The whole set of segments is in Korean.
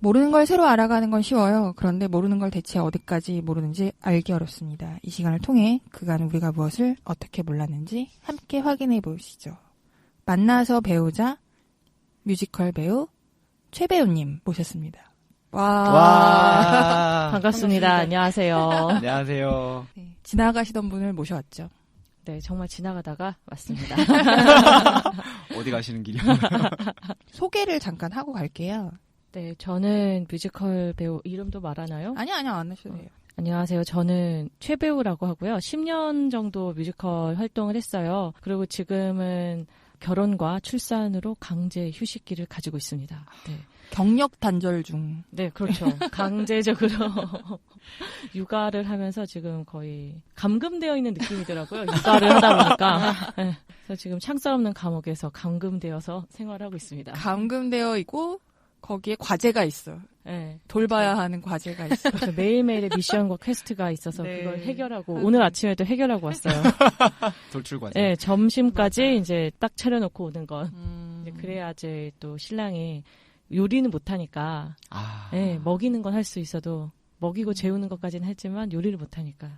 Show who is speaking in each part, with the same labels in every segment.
Speaker 1: 모르는 걸 새로 알아가는 건 쉬워요. 그런데 모르는 걸 대체 어디까지 모르는지 알기 어렵습니다. 이 시간을 통해 그간 우리가 무엇을 어떻게 몰랐는지 함께 확인해 보시죠. 만나서 배우자 뮤지컬 배우 최배우님 모셨습니다.
Speaker 2: 와.
Speaker 3: 반갑습니다. 안녕하세요.
Speaker 2: 안녕하세요.
Speaker 1: 네, 지나가시던 분을 모셔왔죠.
Speaker 3: 네, 정말 지나가다가 왔습니다.
Speaker 2: 어디 가시는 길이요?
Speaker 1: 소개를 잠깐 하고 갈게요.
Speaker 3: 네, 저는 뮤지컬 배우 이름도 말하나요?
Speaker 1: 아니요, 안 하셔도 돼요.
Speaker 3: 안녕하세요. 저는 최배우라고 하고요. 10년 정도 뮤지컬 활동을 했어요. 그리고 지금은 결혼과 출산으로 강제 휴식기를 가지고 있습니다. 네.
Speaker 1: 경력 단절 중.
Speaker 3: 네, 그렇죠. 강제적으로 육아를 하면서 지금 거의 감금되어 있는 느낌이더라고요. 육아를 하다 보니까. 네. 그래서 지금 창살 없는 감옥에서 감금되어서 생활하고 있습니다.
Speaker 1: 감금되어 있고 거기에 과제가 있어.
Speaker 3: 네.
Speaker 1: 돌봐야 하는 과제가 있어.
Speaker 3: 그렇죠. 매일매일의 미션과 퀘스트가 있어서
Speaker 1: 네.
Speaker 3: 그걸 해결하고 오늘 아침에도 해결하고 왔어요.
Speaker 2: 돌출 과제.
Speaker 3: 네, 점심까지 이제 딱 차려놓고 오는 건. 이제
Speaker 1: 음.
Speaker 3: 그래야지 또 신랑이 요리는 못하니까
Speaker 2: 아.
Speaker 3: 네, 먹이는 건 할 수 있어도 먹이고 재우는 것까지는 했지만 요리를 못하니까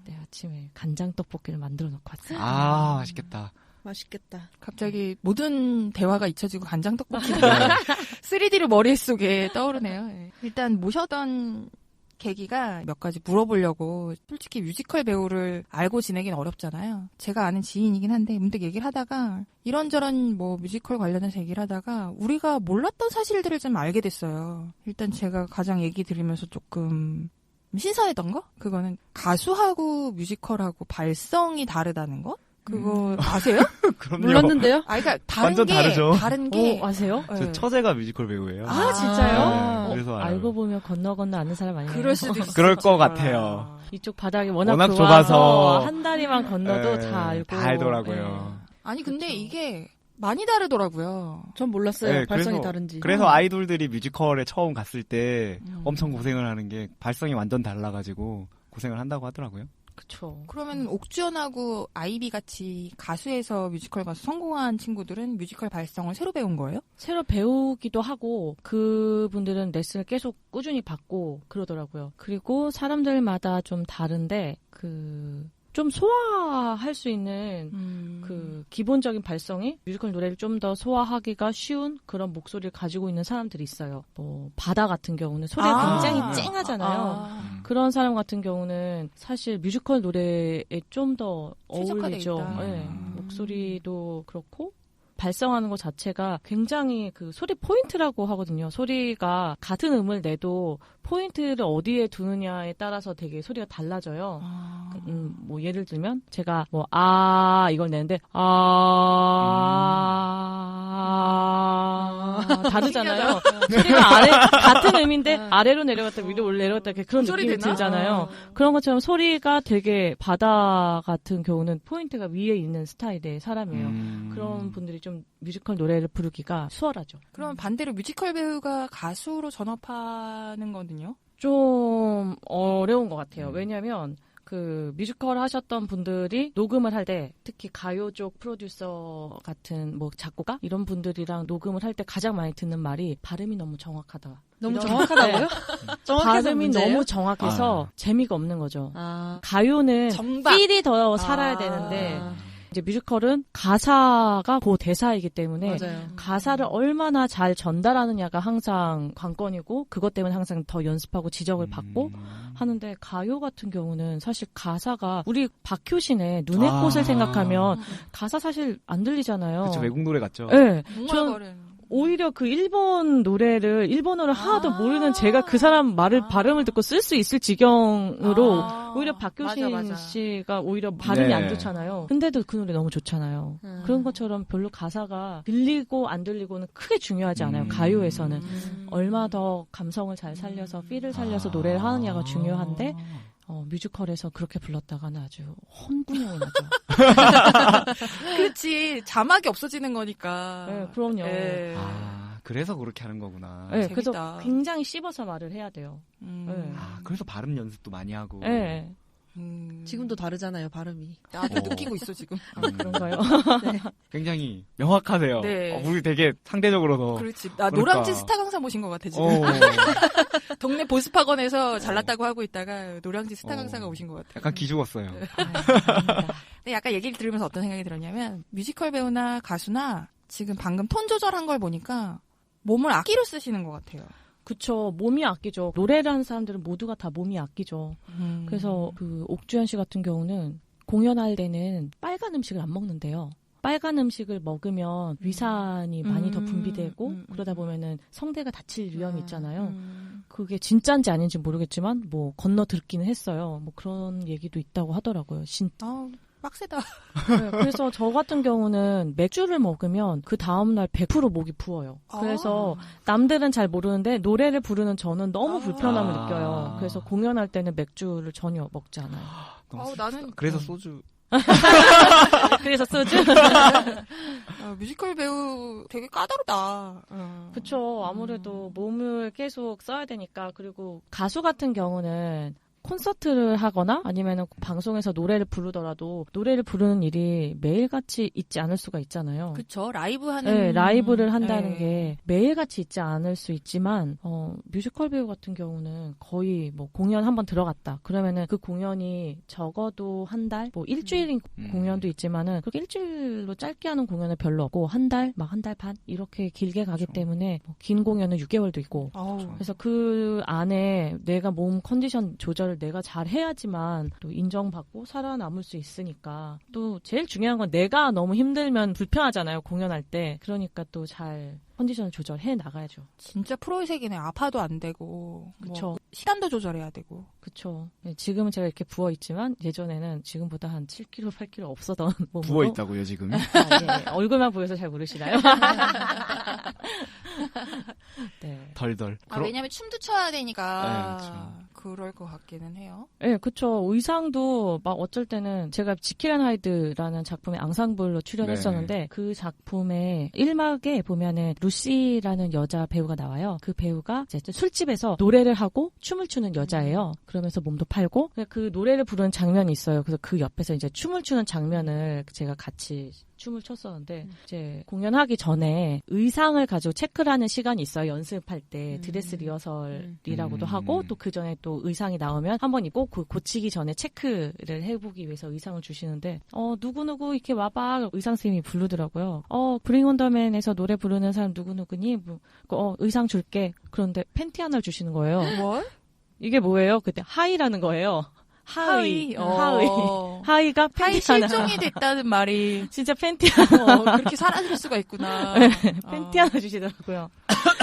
Speaker 3: 네, 아침에 간장 떡볶이를 만들어 놓고 왔어요.
Speaker 2: 아, 맛있겠다.
Speaker 4: 맛있겠다.
Speaker 1: 갑자기 모든 대화가 잊혀지고 간장떡볶이가 3D로 머릿속에 떠오르네요. 네. 일단 모셔던 계기가 몇 가지 물어보려고. 솔직히 뮤지컬 배우를 알고 지내긴 어렵잖아요. 제가 아는 지인이긴 한데 문득 얘기를 하다가 이런저런 뭐 뮤지컬 관련해서 얘기를 하다가 우리가 몰랐던 사실들을 좀 알게 됐어요. 일단 제가 가장 얘기 들으면서 조금 신선했던 거? 그거는 가수하고 뮤지컬하고 발성이 다르다는 거? 그거 아세요?
Speaker 2: 그럼요.
Speaker 4: 몰랐는데요?
Speaker 1: 그러니까
Speaker 2: 완전 다르죠.
Speaker 1: 다른 게
Speaker 3: 아세요?
Speaker 2: 저 처제가 뮤지컬 배우예요.
Speaker 1: 아, 진짜요?
Speaker 2: 네, 그래서 알아요.
Speaker 3: 알고 보면 건너 아는 사람 아니에요?
Speaker 1: 그럴 수도 있어요.
Speaker 2: 그럴 것 같아요.
Speaker 3: 이쪽 바닥이 워낙
Speaker 2: 워낙
Speaker 3: 좁아서
Speaker 2: 좁아서
Speaker 3: 한 다리만 건너도
Speaker 2: 네,
Speaker 3: 다 알고
Speaker 2: 다 알더라고요.
Speaker 1: 아니 근데
Speaker 3: 그쵸.
Speaker 1: 이게 많이 다르더라고요.
Speaker 4: 전 몰랐어요.
Speaker 2: 네,
Speaker 4: 발성이
Speaker 2: 그래서-
Speaker 4: 다른지.
Speaker 2: 그래서 아이돌들이 뮤지컬에 처음 갔을 때
Speaker 1: 음.
Speaker 2: 엄청 고생을 하는 게 발성이 완전 달라가지고 고생을 한다고 하더라고요.
Speaker 3: 그쵸.
Speaker 1: 그러면 옥주연하고 아이비 같이 가수에서 뮤지컬 가서 성공한 친구들은 뮤지컬 발성을 새로 배운 거예요?
Speaker 3: 새로 배우기도 하고 그분들은 레슨을 계속 꾸준히 받고 그러더라고요. 그리고 사람들마다 좀 다른데 좀 소화할 수 있는 그 기본적인 발성이 뮤지컬 노래를 좀 더 소화하기가 쉬운 그런 목소리를 가지고 있는 사람들이 있어요. 뭐 바다 같은 경우는 소리가 굉장히 쨍하잖아요. 그런 사람 같은 경우는 사실 뮤지컬 노래에 좀 더
Speaker 1: 최적화돼
Speaker 3: 어울리죠.
Speaker 1: 있다.
Speaker 3: 네. 목소리도 그렇고 발성하는 것 자체가 굉장히 그 소리 포인트라고 하거든요. 소리가 같은 음을 내도 포인트를 어디에 두느냐에 따라서 되게 소리가 달라져요. 뭐 예를 들면 제가 뭐 이걸 내는데 다르잖아요. 소리가 같은 음인데 아래로 내려갔다 위로 내려갔다 그런
Speaker 1: 소리
Speaker 3: 느낌이
Speaker 1: 되나?
Speaker 3: 들잖아요. 그런 것처럼 소리가 되게 바다 같은 경우는 포인트가 위에 있는 스타일의 사람이에요. 그런 분들이 좀 뮤지컬 노래를 부르기가 수월하죠.
Speaker 1: 그러면 반대로 뮤지컬 배우가 가수로 전업하는 거는요?
Speaker 3: 좀 어려운 것 같아요. 왜냐하면 그 뮤지컬 하셨던 분들이 녹음을 할 때 특히 가요 쪽 프로듀서 같은 뭐 작곡가 이런 분들이랑 녹음을 할 때 가장 많이 듣는 말이 발음이 너무 정확하다.
Speaker 4: 너무
Speaker 3: 이런-
Speaker 4: 정확하다고요?
Speaker 3: 네.
Speaker 4: 정확해서
Speaker 3: 발음이
Speaker 4: 문제예요?
Speaker 3: 너무 정확해서 재미가 없는 거죠. 가요는
Speaker 1: 정박.
Speaker 3: 필이 더 살아야 되는데 이제 뮤지컬은 가사가 그 대사이기 때문에
Speaker 4: 맞아요.
Speaker 3: 가사를 얼마나 잘 전달하느냐가 항상 관건이고 그것 때문에 항상 더 연습하고 지적을 받고 하는데 가요 같은 경우는 사실 가사가 우리 박효신의 눈의 꽃을 생각하면 가사 사실 안 들리잖아요.
Speaker 2: 그렇죠. 외국 노래 같죠.
Speaker 3: 네.
Speaker 1: 웅얼거리는.
Speaker 3: 오히려 그 일본 노래를 일본어를 하나도 모르는 제가 그 사람 발음을 듣고 쓸 수 있을 지경으로 오히려 박효신
Speaker 1: 맞아.
Speaker 3: 씨가 오히려 발음이
Speaker 2: 네.
Speaker 3: 안 좋잖아요. 근데도 그 노래 너무 좋잖아요. 그런 것처럼 별로 가사가 들리고 안 들리고는 크게 중요하지 않아요. 가요에서는. 얼마 더 감성을 잘 살려서 필을 살려서 노래를 하느냐가 중요한데 뮤지컬에서 그렇게 불렀다가는 아주 혼분형이 나죠.
Speaker 1: 그렇지. 자막이 없어지는 거니까.
Speaker 3: 네, 그럼요.
Speaker 1: 네.
Speaker 2: 그래서 그렇게 하는 거구나.
Speaker 3: 네,
Speaker 1: 재밌다.
Speaker 3: 그래서 굉장히 씹어서 말을 해야 돼요. 네.
Speaker 2: 그래서 발음 연습도 많이 하고.
Speaker 3: 네.
Speaker 4: 지금도 다르잖아요, 발음이.
Speaker 1: 나도 느끼고 있어 지금.
Speaker 3: 그런가요?
Speaker 4: 네.
Speaker 2: 굉장히 명확하세요.
Speaker 1: 네.
Speaker 2: 우리 되게 상대적으로 더.
Speaker 1: 그렇지. 나
Speaker 2: 그러니까.
Speaker 1: 노량진 스타 강사 모신 것 같아 지금. 동네 보습학원에서 잘났다고 하고 있다가 노량진 스타 강사가 오신 것 같아.
Speaker 2: 약간 기죽었어요.
Speaker 1: 근데 약간 얘기를 들으면서 어떤 생각이 들었냐면 뮤지컬 배우나 가수나 지금 방금 톤 조절한 걸 보니까 몸을 악기로 쓰시는 것 같아요.
Speaker 3: 그쵸. 몸이 아끼죠. 노래를 하는 사람들은 모두가 다 몸이 아끼죠. 그래서 그 옥주현 씨 같은 경우는 공연할 때는 빨간 음식을 안 먹는데요. 빨간 음식을 먹으면 위산이 많이 더 분비되고 그러다 보면은 성대가 다칠 위험이 있잖아요. 그게 진짜인지 아닌지 모르겠지만 뭐 건너 듣기는 했어요. 뭐 그런 얘기도 있다고 하더라고요.
Speaker 1: 아, 빡세다.
Speaker 3: 네, 그래서 저 같은 경우는 맥주를 먹으면 그 다음날 100% 목이 부어요. 그래서 남들은 잘 모르는데 노래를 부르는 저는 너무 불편함을 느껴요. 그래서 공연할 때는 맥주를 전혀 먹지 않아요.
Speaker 1: 나는
Speaker 2: 그래서 소주.
Speaker 3: 그래서 소주?
Speaker 1: 뮤지컬 배우 되게 까다롭다.
Speaker 3: 그쵸. 아무래도 몸을 계속 써야 되니까. 그리고 가수 같은 경우는 콘서트를 하거나 아니면 방송에서 노래를 부르더라도 노래를 부르는 일이 매일같이 있지 않을 수가 있잖아요.
Speaker 1: 그쵸. 라이브 하는.
Speaker 3: 네, 라이브를 한다는
Speaker 1: 네.
Speaker 3: 게 매일같이 있지 않을 수 있지만, 뮤지컬 배우 같은 경우는 거의 뭐 공연 한번 들어갔다. 그러면은 그 공연이 적어도 한 달, 뭐 일주일인 공연도 있지만은 그렇게 일주일로 짧게 하는 공연은 별로 없고 한 달, 막 한 달 반 이렇게 길게 가기
Speaker 2: 그렇죠.
Speaker 3: 때문에 긴 공연은 6개월도 있고. 그래서 그 안에 내가 몸 컨디션 조절을 내가 잘 해야지만 또 인정받고 살아남을 수 있으니까. 또 제일 중요한 건 내가 너무 힘들면 불편하잖아요, 공연할 때. 그러니까 또 잘 컨디션을 조절해 나가야죠.
Speaker 1: 진짜 프로의 세계네. 아파도 안 되고.
Speaker 3: 그쵸.
Speaker 1: 뭐 시간도 조절해야 되고.
Speaker 3: 그쵸. 지금은 제가 이렇게 부어있지만 예전에는 지금보다 한 7kg, 8kg 없었던 몸으로.
Speaker 2: 부어있다고요, 지금?
Speaker 3: 예. 얼굴만 보여서 잘 모르시나요? 네.
Speaker 2: 덜덜.
Speaker 1: 왜냐면 춤도 춰야
Speaker 2: 네,
Speaker 1: 되니까.
Speaker 2: 그쵸.
Speaker 1: 그럴 것 같기는 해요.
Speaker 3: 네, 그쵸. 의상도 막 어쩔 때는 제가 지킬 앤 하이드라는 작품에 앙상블로 출연했었는데 그 작품의 1막에 보면은 루시라는 여자 배우가 나와요. 그 배우가 이제 술집에서 노래를 하고 춤을 추는 여자예요. 그러면서 몸도 팔고 그 노래를 부르는 장면이 있어요. 그래서 그 옆에서 이제 춤을 추는 장면을 제가 같이 춤을 췄었는데 이제 공연하기 전에 의상을 가지고 체크를 하는 시간이 있어요. 연습할 때 드레스 리허설이라고도 하고 또 그 전에 또 의상이 나오면 한번 입고 고치기 전에 체크를 해보기 위해서 의상을 주시는데 누구누구 이렇게 와봐 의상 선생님이 부르더라고요. 브링 온 더 맨에서 노래 부르는 사람 누구누구니? 의상 줄게. 그런데 팬티 하나를 주시는 거예요.
Speaker 1: 뭘?
Speaker 3: 이게 뭐예요? 그때 하이라는 거예요. 하의.
Speaker 1: 하의.
Speaker 3: 하의가
Speaker 1: 하의
Speaker 3: 팬티 하나.
Speaker 1: 실종이 됐다는 말이
Speaker 3: 진짜 팬티 하나.
Speaker 1: 그렇게 사라질 수가 있구나.
Speaker 3: 팬티 하나 주시더라고요.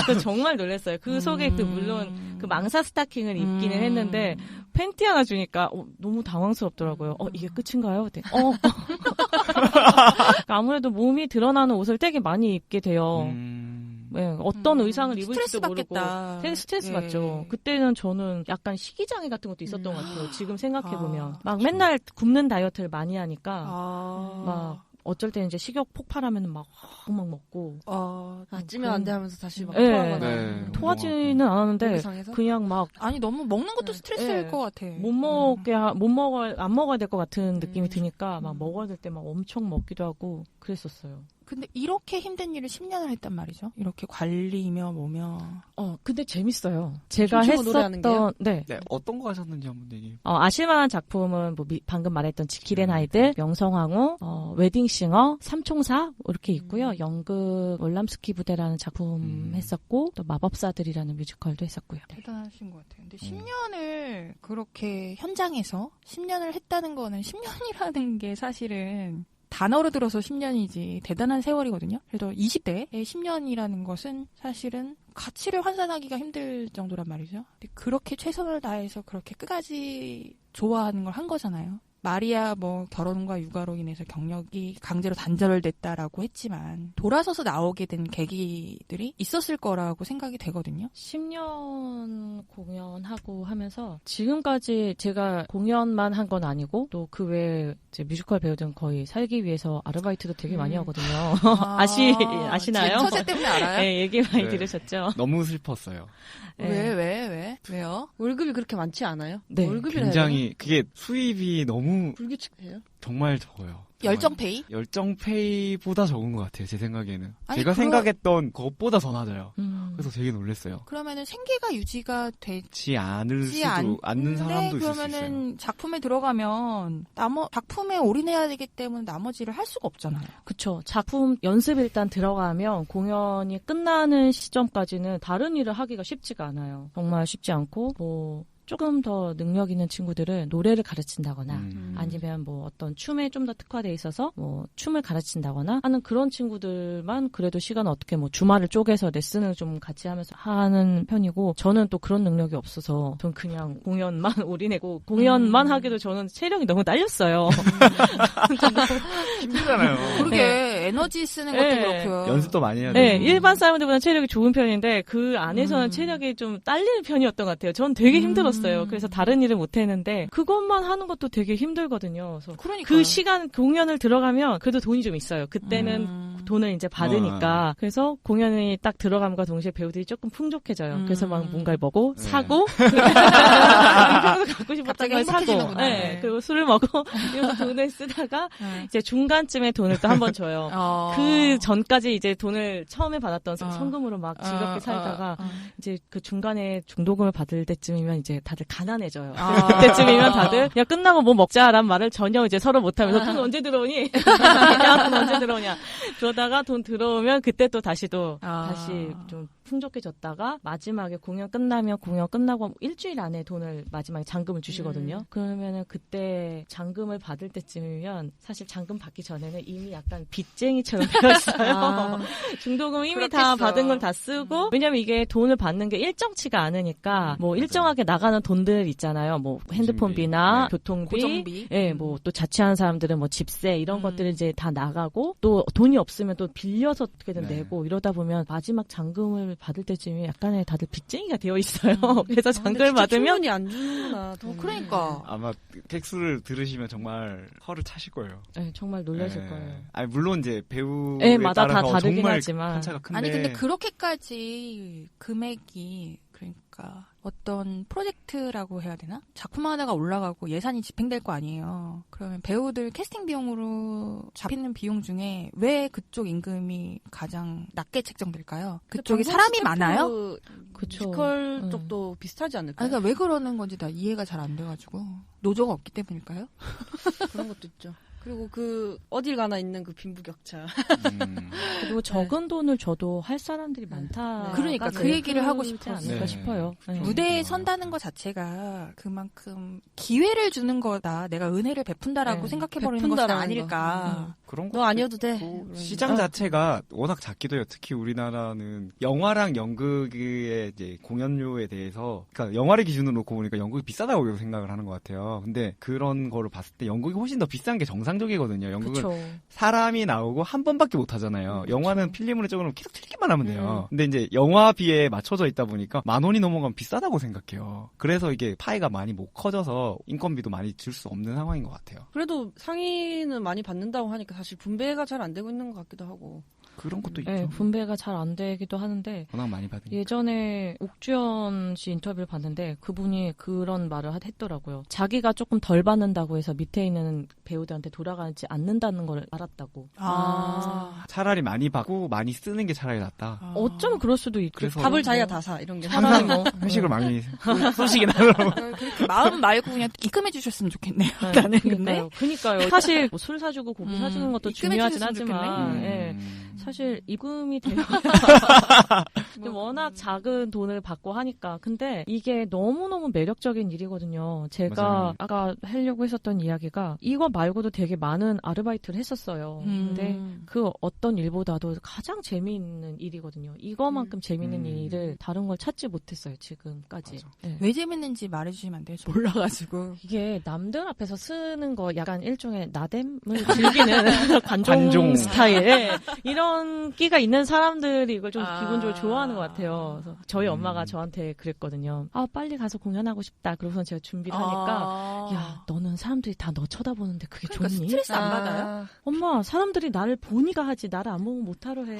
Speaker 3: 그래서 정말 놀랐어요. 그 속에 물론 그 망사 스타킹을 입기는 했는데 팬티 하나 주니까 너무 당황스럽더라고요. 이게 끝인가요? 그때. 아무래도 몸이 드러나는 옷을 되게 많이 입게 돼요. 네, 어떤 의상을 입을지도
Speaker 1: 스트레스
Speaker 3: 모르고
Speaker 1: 받겠다.
Speaker 3: 되게 스트레스
Speaker 1: 예.
Speaker 3: 받죠. 그때는 저는 약간 식이장애 같은 것도 있었던 것 같아요. 지금 생각해보면. 막 맨날 굶는 다이어트를 많이 하니까 막 어쩔 때는 이제 식욕 폭발하면 막 먹고
Speaker 4: 찌면 안 돼 하면서 다시 막
Speaker 3: 네.
Speaker 4: 토하거나
Speaker 2: 네.
Speaker 3: 토하지는 않았는데
Speaker 4: 상해서
Speaker 3: 그냥 막
Speaker 1: 아니 너무 먹는 것도 스트레스일 것 같아.
Speaker 3: 안 먹어야 될 것 같은 느낌이 드니까 막 먹어야 될 때 막 엄청 먹기도 하고 그랬었어요.
Speaker 1: 근데 이렇게 힘든 일을 10년을 했단 말이죠. 이렇게 관리며 뭐며.
Speaker 3: 근데 재밌어요. 제가
Speaker 4: 춤추고 노래하는 게요?
Speaker 3: 했었던 네.
Speaker 2: 네, 어떤 거 하셨는지 한번 얘기해.
Speaker 3: 아실만한 작품은 뭐 방금 말했던 지킬 앤 하이드, 명성황후, 웨딩싱어, 삼총사 이렇게 있고요. 연극 월람스키 부대라는 작품 했었고 또 마법사들이라는 뮤지컬도 했었고요.
Speaker 1: 대단하신 것 같아요. 근데 10년을 그렇게 현장에서 10년을 했다는 거는 10년이라는 게 사실은 단어로 들어서 10년이지 대단한 세월이거든요. 그래서 20대에 10년이라는 것은 사실은 가치를 환산하기가 힘들 정도란 말이죠. 근데 그렇게 최선을 다해서 그렇게 끝까지 좋아하는 걸 한 거잖아요. 마리아 뭐 결혼과 육아로 인해서 경력이 강제로 단절됐다라고 했지만 돌아서서 나오게 된 계기들이 있었을 거라고 생각이 되거든요.
Speaker 3: 10년 공연하고 하면서 지금까지 제가 공연만 한 건 아니고 또 그 외에 이제 뮤지컬 배우들은 거의 살기 위해서 아르바이트도 되게 많이 하거든요. 아시나요?
Speaker 1: 제 처제 때문에 알아요?
Speaker 3: 네, 얘기 많이
Speaker 2: 네.
Speaker 3: 들으셨죠?
Speaker 2: 너무 슬펐어요.
Speaker 3: 네.
Speaker 1: 왜요?
Speaker 4: 월급이 그렇게 많지 않아요?
Speaker 3: 네.
Speaker 4: 월급이라
Speaker 2: 굉장히 그게 수입이 너무
Speaker 4: 불규칙해요?
Speaker 2: 정말 적어요.
Speaker 1: 열정페이?
Speaker 2: 열정페이보다 적은 것 같아요. 제 생각에는.
Speaker 1: 아니,
Speaker 2: 제가 생각했던 그것보다 더 낮아요. 그래서 되게 놀랐어요.
Speaker 1: 그러면은 생계가 유지가 되지
Speaker 2: 지 않을 수도 않는 사람도 있을 수 있어요.
Speaker 1: 그러면은 작품에 들어가면 작품에 올인해야 되기 때문에 나머지를 할 수가 없잖아요.
Speaker 3: 그쵸. 작품 연습 일단 들어가면 공연이 끝나는 시점까지는 다른 일을 하기가 쉽지가 않아요. 정말 쉽지 않고 뭐 조금 더 능력 있는 친구들은 노래를 가르친다거나 아니면 뭐 어떤 춤에 좀 더 특화돼 있어서 뭐 춤을 가르친다거나 하는 그런 친구들만 그래도 시간을 어떻게 뭐 주말을 쪼개서 레슨을 좀 같이 하면서 하는 편이고 저는 또 그런 능력이 없어서 전 그냥 공연만 올인하고 공연만 하기도 저는 체력이 너무 딸렸어요.
Speaker 2: 힘들잖아요.
Speaker 1: 그러게 에너지 쓰는 것도
Speaker 3: 네.
Speaker 1: 그렇고요.
Speaker 2: 연습도 많이 해야
Speaker 3: 네,
Speaker 2: 되고.
Speaker 3: 일반 사람들보다 체력이 좋은 편인데 그 안에서는 체력이 좀 딸리는 편이었던 것 같아요. 전 되게 힘들었어요. 그래서 다른 일을 못 했는데 그것만 하는 것도 되게 힘들거든요. 그래서
Speaker 1: 그러니까
Speaker 3: 그 시간 공연을 들어가면 그래도 돈이 좀 있어요. 그때는 돈을 이제 받으니까. 그래서 공연이 딱 들어감과 동시에 배우들이 조금 풍족해져요. 그래서 막 뭔가를 먹고
Speaker 2: 네.
Speaker 3: 사고 평소 갖고 싶었던
Speaker 1: 갑자기
Speaker 3: 걸 사고
Speaker 1: 행복해지는구나.
Speaker 3: 네.
Speaker 1: 네.
Speaker 3: 그리고 술을 먹고 이러면서 돈을 쓰다가 이제 중간쯤에 돈을 또 한 번 줘요. 그 전까지 이제 돈을 처음에 받았던 성금으로 막 즐겁게 살다가 이제 그 중간에 중도금을 받을 때쯤이면 이제 다들 가난해져요. 그때쯤이면 다들 야 끝나고 뭐 먹자란 말을 전혀 이제 서로 못하면서 돈 언제 들어오니? 야, 돈 언제 들어오냐? 그러다가 돈 들어오면 그때 또 다시 좀 풍족해졌다가 마지막에 공연 끝나고 일주일 안에 돈을 마지막에 잔금을 주시거든요. 그러면은 그때 잔금을 받을 때쯤이면 사실 잔금 받기 전에는 이미 약간 빚쟁이처럼 되었어요. 중도금 이미 다
Speaker 1: 그렇겠어.
Speaker 3: 받은 걸 다 쓰고 왜냐면 이게 돈을 받는 게 일정치가 않으니까 뭐 일정하게 나가는 돈들 있잖아요. 뭐 핸드폰비나
Speaker 2: 네.
Speaker 3: 교통비,
Speaker 1: 고정비.
Speaker 3: 뭐 또 자취하는 사람들은 뭐 집세 이런 것들을 이제 다 나가고 또 돈이 없으면 또 빌려서 어떻게든
Speaker 2: 네.
Speaker 3: 내고 이러다 보면 마지막 잔금을 받을 때쯤에 약간의 다들 빚쟁이가 되어 있어요. 그래서 잔금을 받으면
Speaker 4: 충분히 안 주는구나. 돈을.
Speaker 1: 그러니까.
Speaker 2: 아마 객수를 들으시면 정말 허를 차실 거예요.
Speaker 3: 네, 정말 놀라실
Speaker 2: 네.
Speaker 3: 거예요.
Speaker 2: 아니 물론 이제 배우에
Speaker 3: 네, 마다 다
Speaker 2: 따라서
Speaker 3: 다르긴
Speaker 2: 정말
Speaker 3: 하지만.
Speaker 2: 편차가 큰데.
Speaker 1: 아니 근데 그렇게까지 금액이 그러니까 어떤 프로젝트라고 해야 되나? 작품 하나가 올라가고 예산이 집행될 거 아니에요. 그러면 배우들 캐스팅 비용으로 잡히는 비용 중에 왜 그쪽 임금이 가장 낮게 책정될까요? 그쪽에 사람이 많아요?
Speaker 3: 그쵸.
Speaker 4: 뮤지컬 쪽도 비슷하지
Speaker 1: 아니,
Speaker 4: 않을까요?
Speaker 1: 그러니까 왜 그러는 건지 나 이해가 잘 안 돼가지고 노조가 없기 때문일까요?
Speaker 4: 그런 것도 있죠. 그리고 그 어딜 가나 있는 그 빈부격차.
Speaker 3: 그리고 적은 돈을 줘도 할 사람들이 많다.
Speaker 1: 그러니까 그 얘기를 하고 싶어요.
Speaker 3: 않을까
Speaker 2: 네.
Speaker 3: 싶어요. 네.
Speaker 1: 무대에 선다는 것 자체가 그만큼 기회를 주는 거다. 내가 은혜를 베푼다라고
Speaker 3: 네.
Speaker 1: 생각해버리는 것은
Speaker 4: 베푼다라는
Speaker 1: 아닐까.
Speaker 2: 그런
Speaker 4: 너 아니어도 돼.
Speaker 2: 고
Speaker 4: 이런
Speaker 2: 시장 자체가 워낙 작기도 해요. 특히 우리나라는 영화랑 연극의 이제 공연료에 대해서, 그러니까 영화를 기준으로 놓고 보니까 연극이 비싸다고 생각을 하는 것 같아요. 근데 그런 거를 봤을 때 연극이 훨씬 더 비싼 게 정상적이거든요. 연극은
Speaker 3: 그쵸.
Speaker 2: 사람이 나오고 한 번밖에 못 하잖아요. 영화는 필름으로 찍어놓으면 계속 틀기만 하면 돼요. 근데 이제 영화비에 맞춰져 있다 보니까 10,000원이 넘어가면 비싸다고 생각해요. 그래서 이게 파이가 많이 못 커져서 인건비도 많이 줄 수 없는 상황인 것 같아요.
Speaker 4: 그래도 상의는 많이 받는다고 하니까 사실 분배가 잘 안 되고 있는 것 같기도 하고.
Speaker 2: 그런 것도 있죠.
Speaker 3: 네, 분배가 잘 안 되기도 하는데
Speaker 2: 워낙 많이 받으니까.
Speaker 3: 예전에 옥주현 씨 인터뷰를 봤는데 그분이 그런 말을 했더라고요. 자기가 조금 덜 받는다고 해서 밑에 있는 배우들한테 돌아가지 않는다는 걸 알았다고.
Speaker 2: 차라리 많이 받고 많이 쓰는 게 차라리 낫다.
Speaker 3: 어쩌면 그럴 수도 있죠.
Speaker 2: 그래서
Speaker 4: 밥을
Speaker 3: 뭐.
Speaker 4: 자기가 다 사, 이런 게.
Speaker 3: 차라리 뭐.
Speaker 2: 회식을 많이 쏘시긴 하더라고요.
Speaker 1: 그렇게 마음 말고 그냥 입금해 주셨으면 좋겠네요.
Speaker 3: 네,
Speaker 1: 나는 근데
Speaker 3: 그러니까요. 사실 뭐술 사주고 고기 사주는 것도
Speaker 1: 입금해
Speaker 3: 중요하진
Speaker 1: 주셨으면
Speaker 3: 하지만
Speaker 1: 좋겠네.
Speaker 3: 예. 사실 입금이 돼요. 근데 워낙 작은 돈을 받고 하니까. 근데 이게 너무너무 매력적인 일이거든요. 제가
Speaker 2: 맞아요.
Speaker 3: 아까 하려고 했었던 이야기가 이거 말고도 되게 많은 아르바이트를 했었어요. 근데 그 어떤 일보다도 가장 재미있는 일이거든요. 이거만큼 재미있는 일을 다른 걸 찾지 못했어요, 지금까지.
Speaker 2: 맞아.
Speaker 3: 네.
Speaker 1: 왜 재밌는지 말해주시면 안 돼요? 저 몰라가지고.
Speaker 3: 이게 남들 앞에서 쓰는 거 약간 일종의 나댐을 즐기는 관종,
Speaker 2: 관종.
Speaker 3: 스타일 이런 끼가 있는 사람들이 이걸 좀 기본적으로 좋아하는 것 같아요. 그래서 저희 엄마가 저한테 그랬거든요. 아 빨리 가서 공연하고 싶다. 그러고서 제가 준비를 하니까 야 너는 사람들이 다 너 쳐다보는데 그게
Speaker 1: 그러니까
Speaker 3: 좋니?
Speaker 1: 스트레스 안 받아요?
Speaker 3: 엄마 사람들이 나를 보니까 하지 나를 안 보면 못하러 해.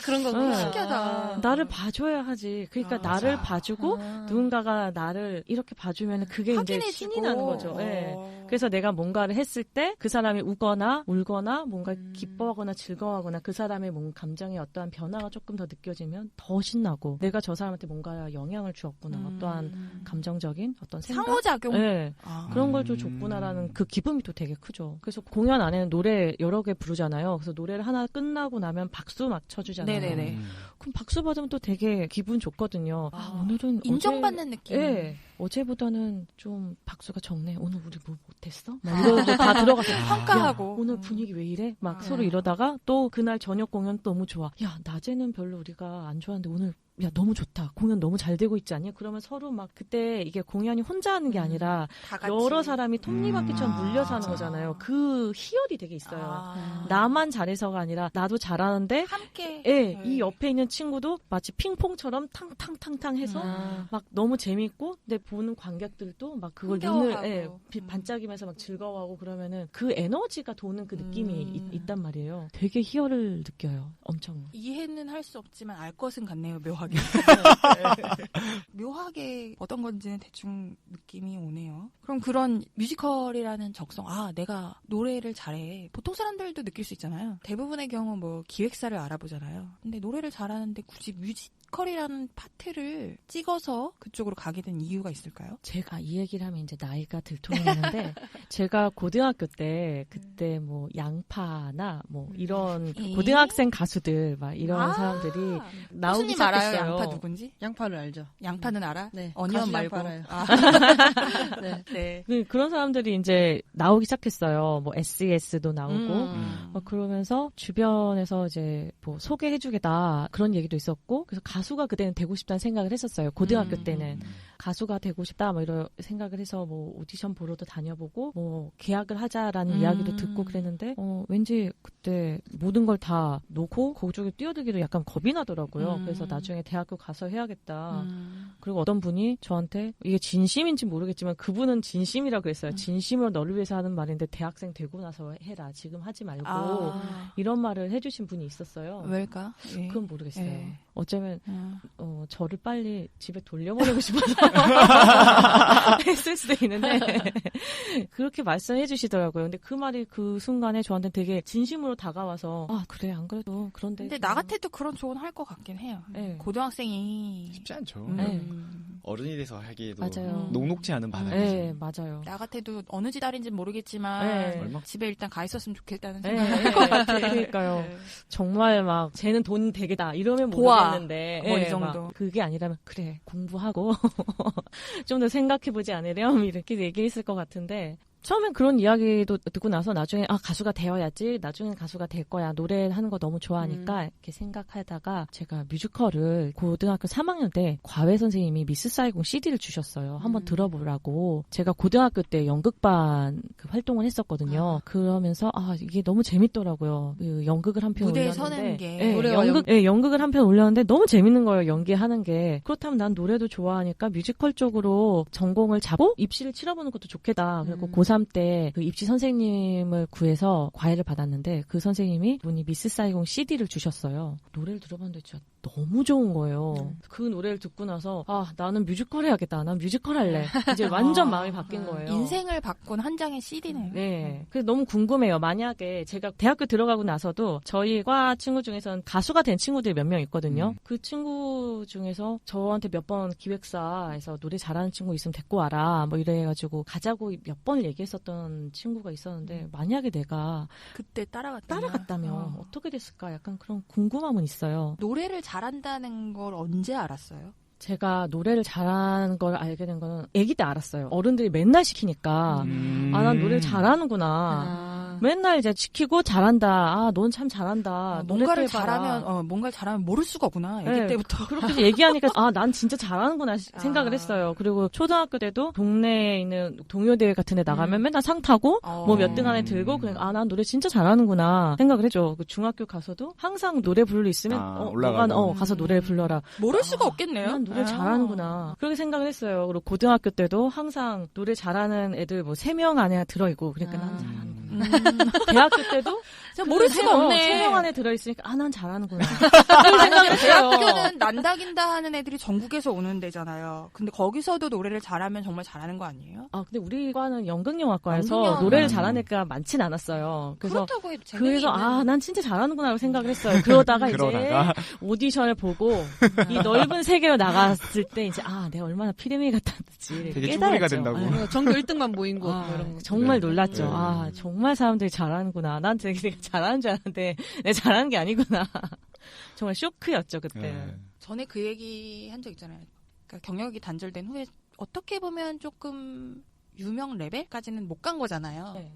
Speaker 4: 그런 거구나.
Speaker 3: 네.
Speaker 1: 신기하다.
Speaker 3: 나를 봐줘야 하지. 그러니까 나를 봐주고 누군가가 나를 이렇게 봐주면 그게 이제 신이 나는 거죠. 예. 그래서 내가 뭔가를 했을 때 그 사람이 우거나 울거나 뭔가 기뻐하거나 즐거워하거나 그 사람의 뭔가 감정에 어떠한 변화가 조금 더 느껴지면 더 신나고 내가 저 사람한테 뭔가 영향을 주었구나. 어떠한 감정적인 어떤 생각?
Speaker 1: 상호작용?
Speaker 3: 네.
Speaker 1: 음.
Speaker 3: 그런 걸 좀 줬구나라는 그 기쁨이 또 되게 크죠. 그래서 공연 안에는 노래 여러 개 부르잖아요. 그래서 노래를 하나 끝나고 나면 박수 막 쳐주잖아요.
Speaker 1: 네네네.
Speaker 3: 그럼 박수 받으면 또 되게 기분 좋거든요. 오늘은
Speaker 1: 인정받는 느낌.
Speaker 3: 네. 어제보다는 좀 박수가 적네. 오늘 우리 뭐 못했어? 막 이러고 다 들어가서
Speaker 1: 평가하고.
Speaker 3: 야, 오늘 분위기 왜 이래? 막 서로 이러다가 또 그날 저녁 공연 너무 좋아. 야 낮에는 별로 우리가 안 좋아하는데 오늘 야 너무 좋다. 공연 너무 잘 되고 있지 않니? 그러면 서로 막 그때 이게 공연이 혼자 하는 게 아니라
Speaker 1: 다 같이.
Speaker 3: 여러 사람이 톱니바퀴처럼 물려서 하는 거잖아요. 그 희열이 되게 있어요. 나만 잘해서가 아니라 나도 잘하는데
Speaker 1: 함께.
Speaker 3: 예, 이 옆에 있는 친구도 마치 핑퐁처럼 탕탕탕탕 해서 막 너무 재밌고 내 보는 관객들도 막 그걸 눈을
Speaker 1: 흥겨워하고.
Speaker 3: 반짝이면서 막 즐거워하고 그러면은 그 에너지가 도는 그 느낌이 있단 말이에요. 되게 희열을 느껴요. 엄청.
Speaker 1: 이해는 할 수 없지만 알 것은 같네요, 묘하게. 묘하게 어떤 건지는 대충 느낌이 오네요. 그럼 그런 뮤지컬이라는 적성, 내가 노래를 잘해. 보통 사람들도 느낄 수 있잖아요. 대부분의 경우 뭐 기획사를 알아보잖아요. 근데 노래를 잘하는데 굳이 뮤지컬이라는 파트를 찍어서 그쪽으로 가게 된 이유가 있을까요?
Speaker 3: 제가 이 얘기를 하면 이제 나이가 들통나는데 제가 고등학교 때 그때 뭐 양파나 뭐 이런 고등학생 가수들 막 이런 사람들이 나오기
Speaker 1: 교수님 알아요?
Speaker 3: 시작했어요.
Speaker 1: 양파 누군지?
Speaker 4: 양파를 알죠.
Speaker 1: 양파는 알아?
Speaker 4: 네.
Speaker 1: 어니언
Speaker 4: 가수
Speaker 1: 말고.
Speaker 4: 양파 알아요.
Speaker 1: 네.
Speaker 3: 그런 사람들이 이제 나오기 시작했어요. 뭐 SES도 나오고 막 그러면서 주변에서 이제 뭐 소개해주겠다 그런 얘기도 있었고 그래서 가수가 그때는 되고 싶다는 생각을 했었어요. 고등학교 때는 가수가 되고 싶다 뭐 이런 생각을 해서 뭐 오디션 보러도 다녀보고 뭐 계약을 하자라는 이야기도 듣고 그랬는데 왠지 그때 모든 걸 다 놓고 그쪽에 뛰어들기도 약간 겁이 나더라고요. 그래서 나중에 대학교 가서 해야겠다. 그리고 어떤 분이 저한테 이게 진심인지 모르겠지만 그분은 진심이라고 그랬어요. 진심으로 너를 위해서 하는 말인데 대학생 되고 나서 해라. 지금 하지 말고 이런 말을 해주신 분이 있었어요.
Speaker 1: 왜일까? 예.
Speaker 3: 그건 모르겠어요.
Speaker 1: 예.
Speaker 3: 어쩌면 저를 빨리 집에 돌려보내고 싶어서 했을 수도 있는데 그렇게 말씀해 주시더라고요. 근데 그 말이 그 순간에 저한테 되게 진심으로 다가와서 그래 안 그래도 그런데
Speaker 1: 근데 나 같아도 그런 조언 할 것 같긴 해요.
Speaker 3: 네.
Speaker 1: 고등학생이
Speaker 2: 쉽지 않죠.
Speaker 3: 네.
Speaker 2: 어른이 돼서 하기에도
Speaker 3: 맞아요.
Speaker 2: 녹록지 않은 바닥이죠.
Speaker 3: 네 맞아요.
Speaker 1: 나 같아도 어느 지달인지는 모르겠지만
Speaker 3: 네.
Speaker 2: 얼마?
Speaker 1: 집에 일단 가 있었으면 좋겠다는
Speaker 3: 네,
Speaker 1: 생각을 할 것 같아.
Speaker 3: 그러니까요. 정말 막 쟤는 돈 되게다 이러면
Speaker 1: 보아.
Speaker 3: 모르겠는데
Speaker 1: 뭐 이
Speaker 3: 예,
Speaker 1: 정도.
Speaker 3: 막 그게 아니라면 그래 공부하고 좀 더 생각해보지 않으렴 이렇게 얘기했을 것 같은데 처음엔 그런 이야기도 듣고 나서 나중에 가수가 되어야지 나중엔 가수가 될 거야 노래하는 거 너무 좋아하니까 이렇게 생각하다가 제가 뮤지컬을 고등학교 3학년 때 과외 선생님이 미스 사이공 CD를 주셨어요. 한번 들어보라고. 제가 고등학교 때 연극반 그 활동을 했었거든요. 그러면서 이게 너무 재밌더라고요. 그 연극을 한 편
Speaker 1: 무대에
Speaker 3: 올렸는데
Speaker 1: 서는 게.
Speaker 3: 예,
Speaker 4: 노래와
Speaker 3: 연극을 한 편 올렸는데 너무 재밌는 거예요. 연기하는 게. 그렇다면 난 노래도 좋아하니까 뮤지컬 쪽으로 전공을 잡고 입시를 치러보는 것도 좋겠다. 그리고 고3 때 그 입시 선생님을 구해서 과외를 받았는데 그 선생님이 분이 미스 사이공 CD를 주셨어요. 노래를 들어봤는데 진짜 너무 좋은 거예요. 그 노래를 듣고 나서 나는 뮤지컬 해야겠다. 난 뮤지컬 할래. 이제 완전 마음이 바뀐 거예요.
Speaker 1: 인생을 바꾼 한 장의 CD네요.
Speaker 3: 네. 그래서 너무 궁금해요. 만약에 제가 대학교 들어가고 나서도 저희 과 친구 중에서는 가수가 된 친구들이 몇 명 있거든요. 그 친구 중에서 저한테 몇 번 기획사에서 노래 잘하는 친구 있으면 데리고 와라. 뭐 이래가지고 가자고 몇 번 얘기했었던 친구가 있었는데 만약에 내가
Speaker 1: 그때 따라갔다면
Speaker 3: 어떻게 됐을까? 약간 그런 궁금함은 있어요.
Speaker 1: 노래를 잘한다는 걸 언제 알았어요?
Speaker 3: 제가 노래를 잘하는 걸 알게 된 거는 아기 때 알았어요. 어른들이 맨날 시키니까 난 노래를 잘하는구나. 맨날 이제 시키고 잘한다. 넌 참 잘한다.
Speaker 1: 뭔가를 잘하면 모를 수가 없구나. 아기 때부터.
Speaker 3: 그렇게 얘기하니까 난 진짜 잘하는구나 생각을 했어요. 그리고 초등학교 때도 동네에 있는 동요대회 같은 데 나가면 맨날 상 타고 뭐 몇 등 안에 들고 난 노래 진짜 잘하는구나 생각을 했죠. 그 중학교 가서도 항상 노래 부를 일 있으면 가서 노래 불러라.
Speaker 1: 모를 수가 없겠네요.
Speaker 3: 난 노래 잘하는구나. 그렇게 생각을 했어요. 그리고 고등학교 때도 항상 노래 잘하는 애들 3명 안에 들어있고 그러니까 난 잘하는구나. 대학교 때도
Speaker 1: 모를 수가 없네.
Speaker 3: 3명 안에 들어있으니까 난 잘하는구나. 그런 생각을 했어요.
Speaker 1: 대학교는 난다긴다 하는 애들이 전국에서 오는 데잖아요. 근데 거기서도 노래를 잘하면 정말 잘하는 거 아니에요?
Speaker 3: 근데 우리 과는 연극영화과여서 노래를 잘하는 애가 많진 않았어요. 그래서 난 진짜 잘하는구나 라고 생각을 했어요. 그러다가 이제 오디션을 보고 이 넓은 세계로 나갔을 때 이제 내가 얼마나 피레미 같았는지
Speaker 2: 되게 쭈구리가 된다고.
Speaker 4: 전교 1등만 모인 곳 이런 거.
Speaker 3: 정말 놀랐죠. 정말 사람들이 잘하는구나. 난 되게 잘하는 줄 알았는데 내가 잘하는 게 아니구나. 정말 쇼크였죠 그때.
Speaker 1: 전에 그 얘기 한 적 있잖아요. 그러니까 경력이 단절된 후에 어떻게 보면 조금 유명 레벨까지는 못 간 거잖아요.
Speaker 3: 네.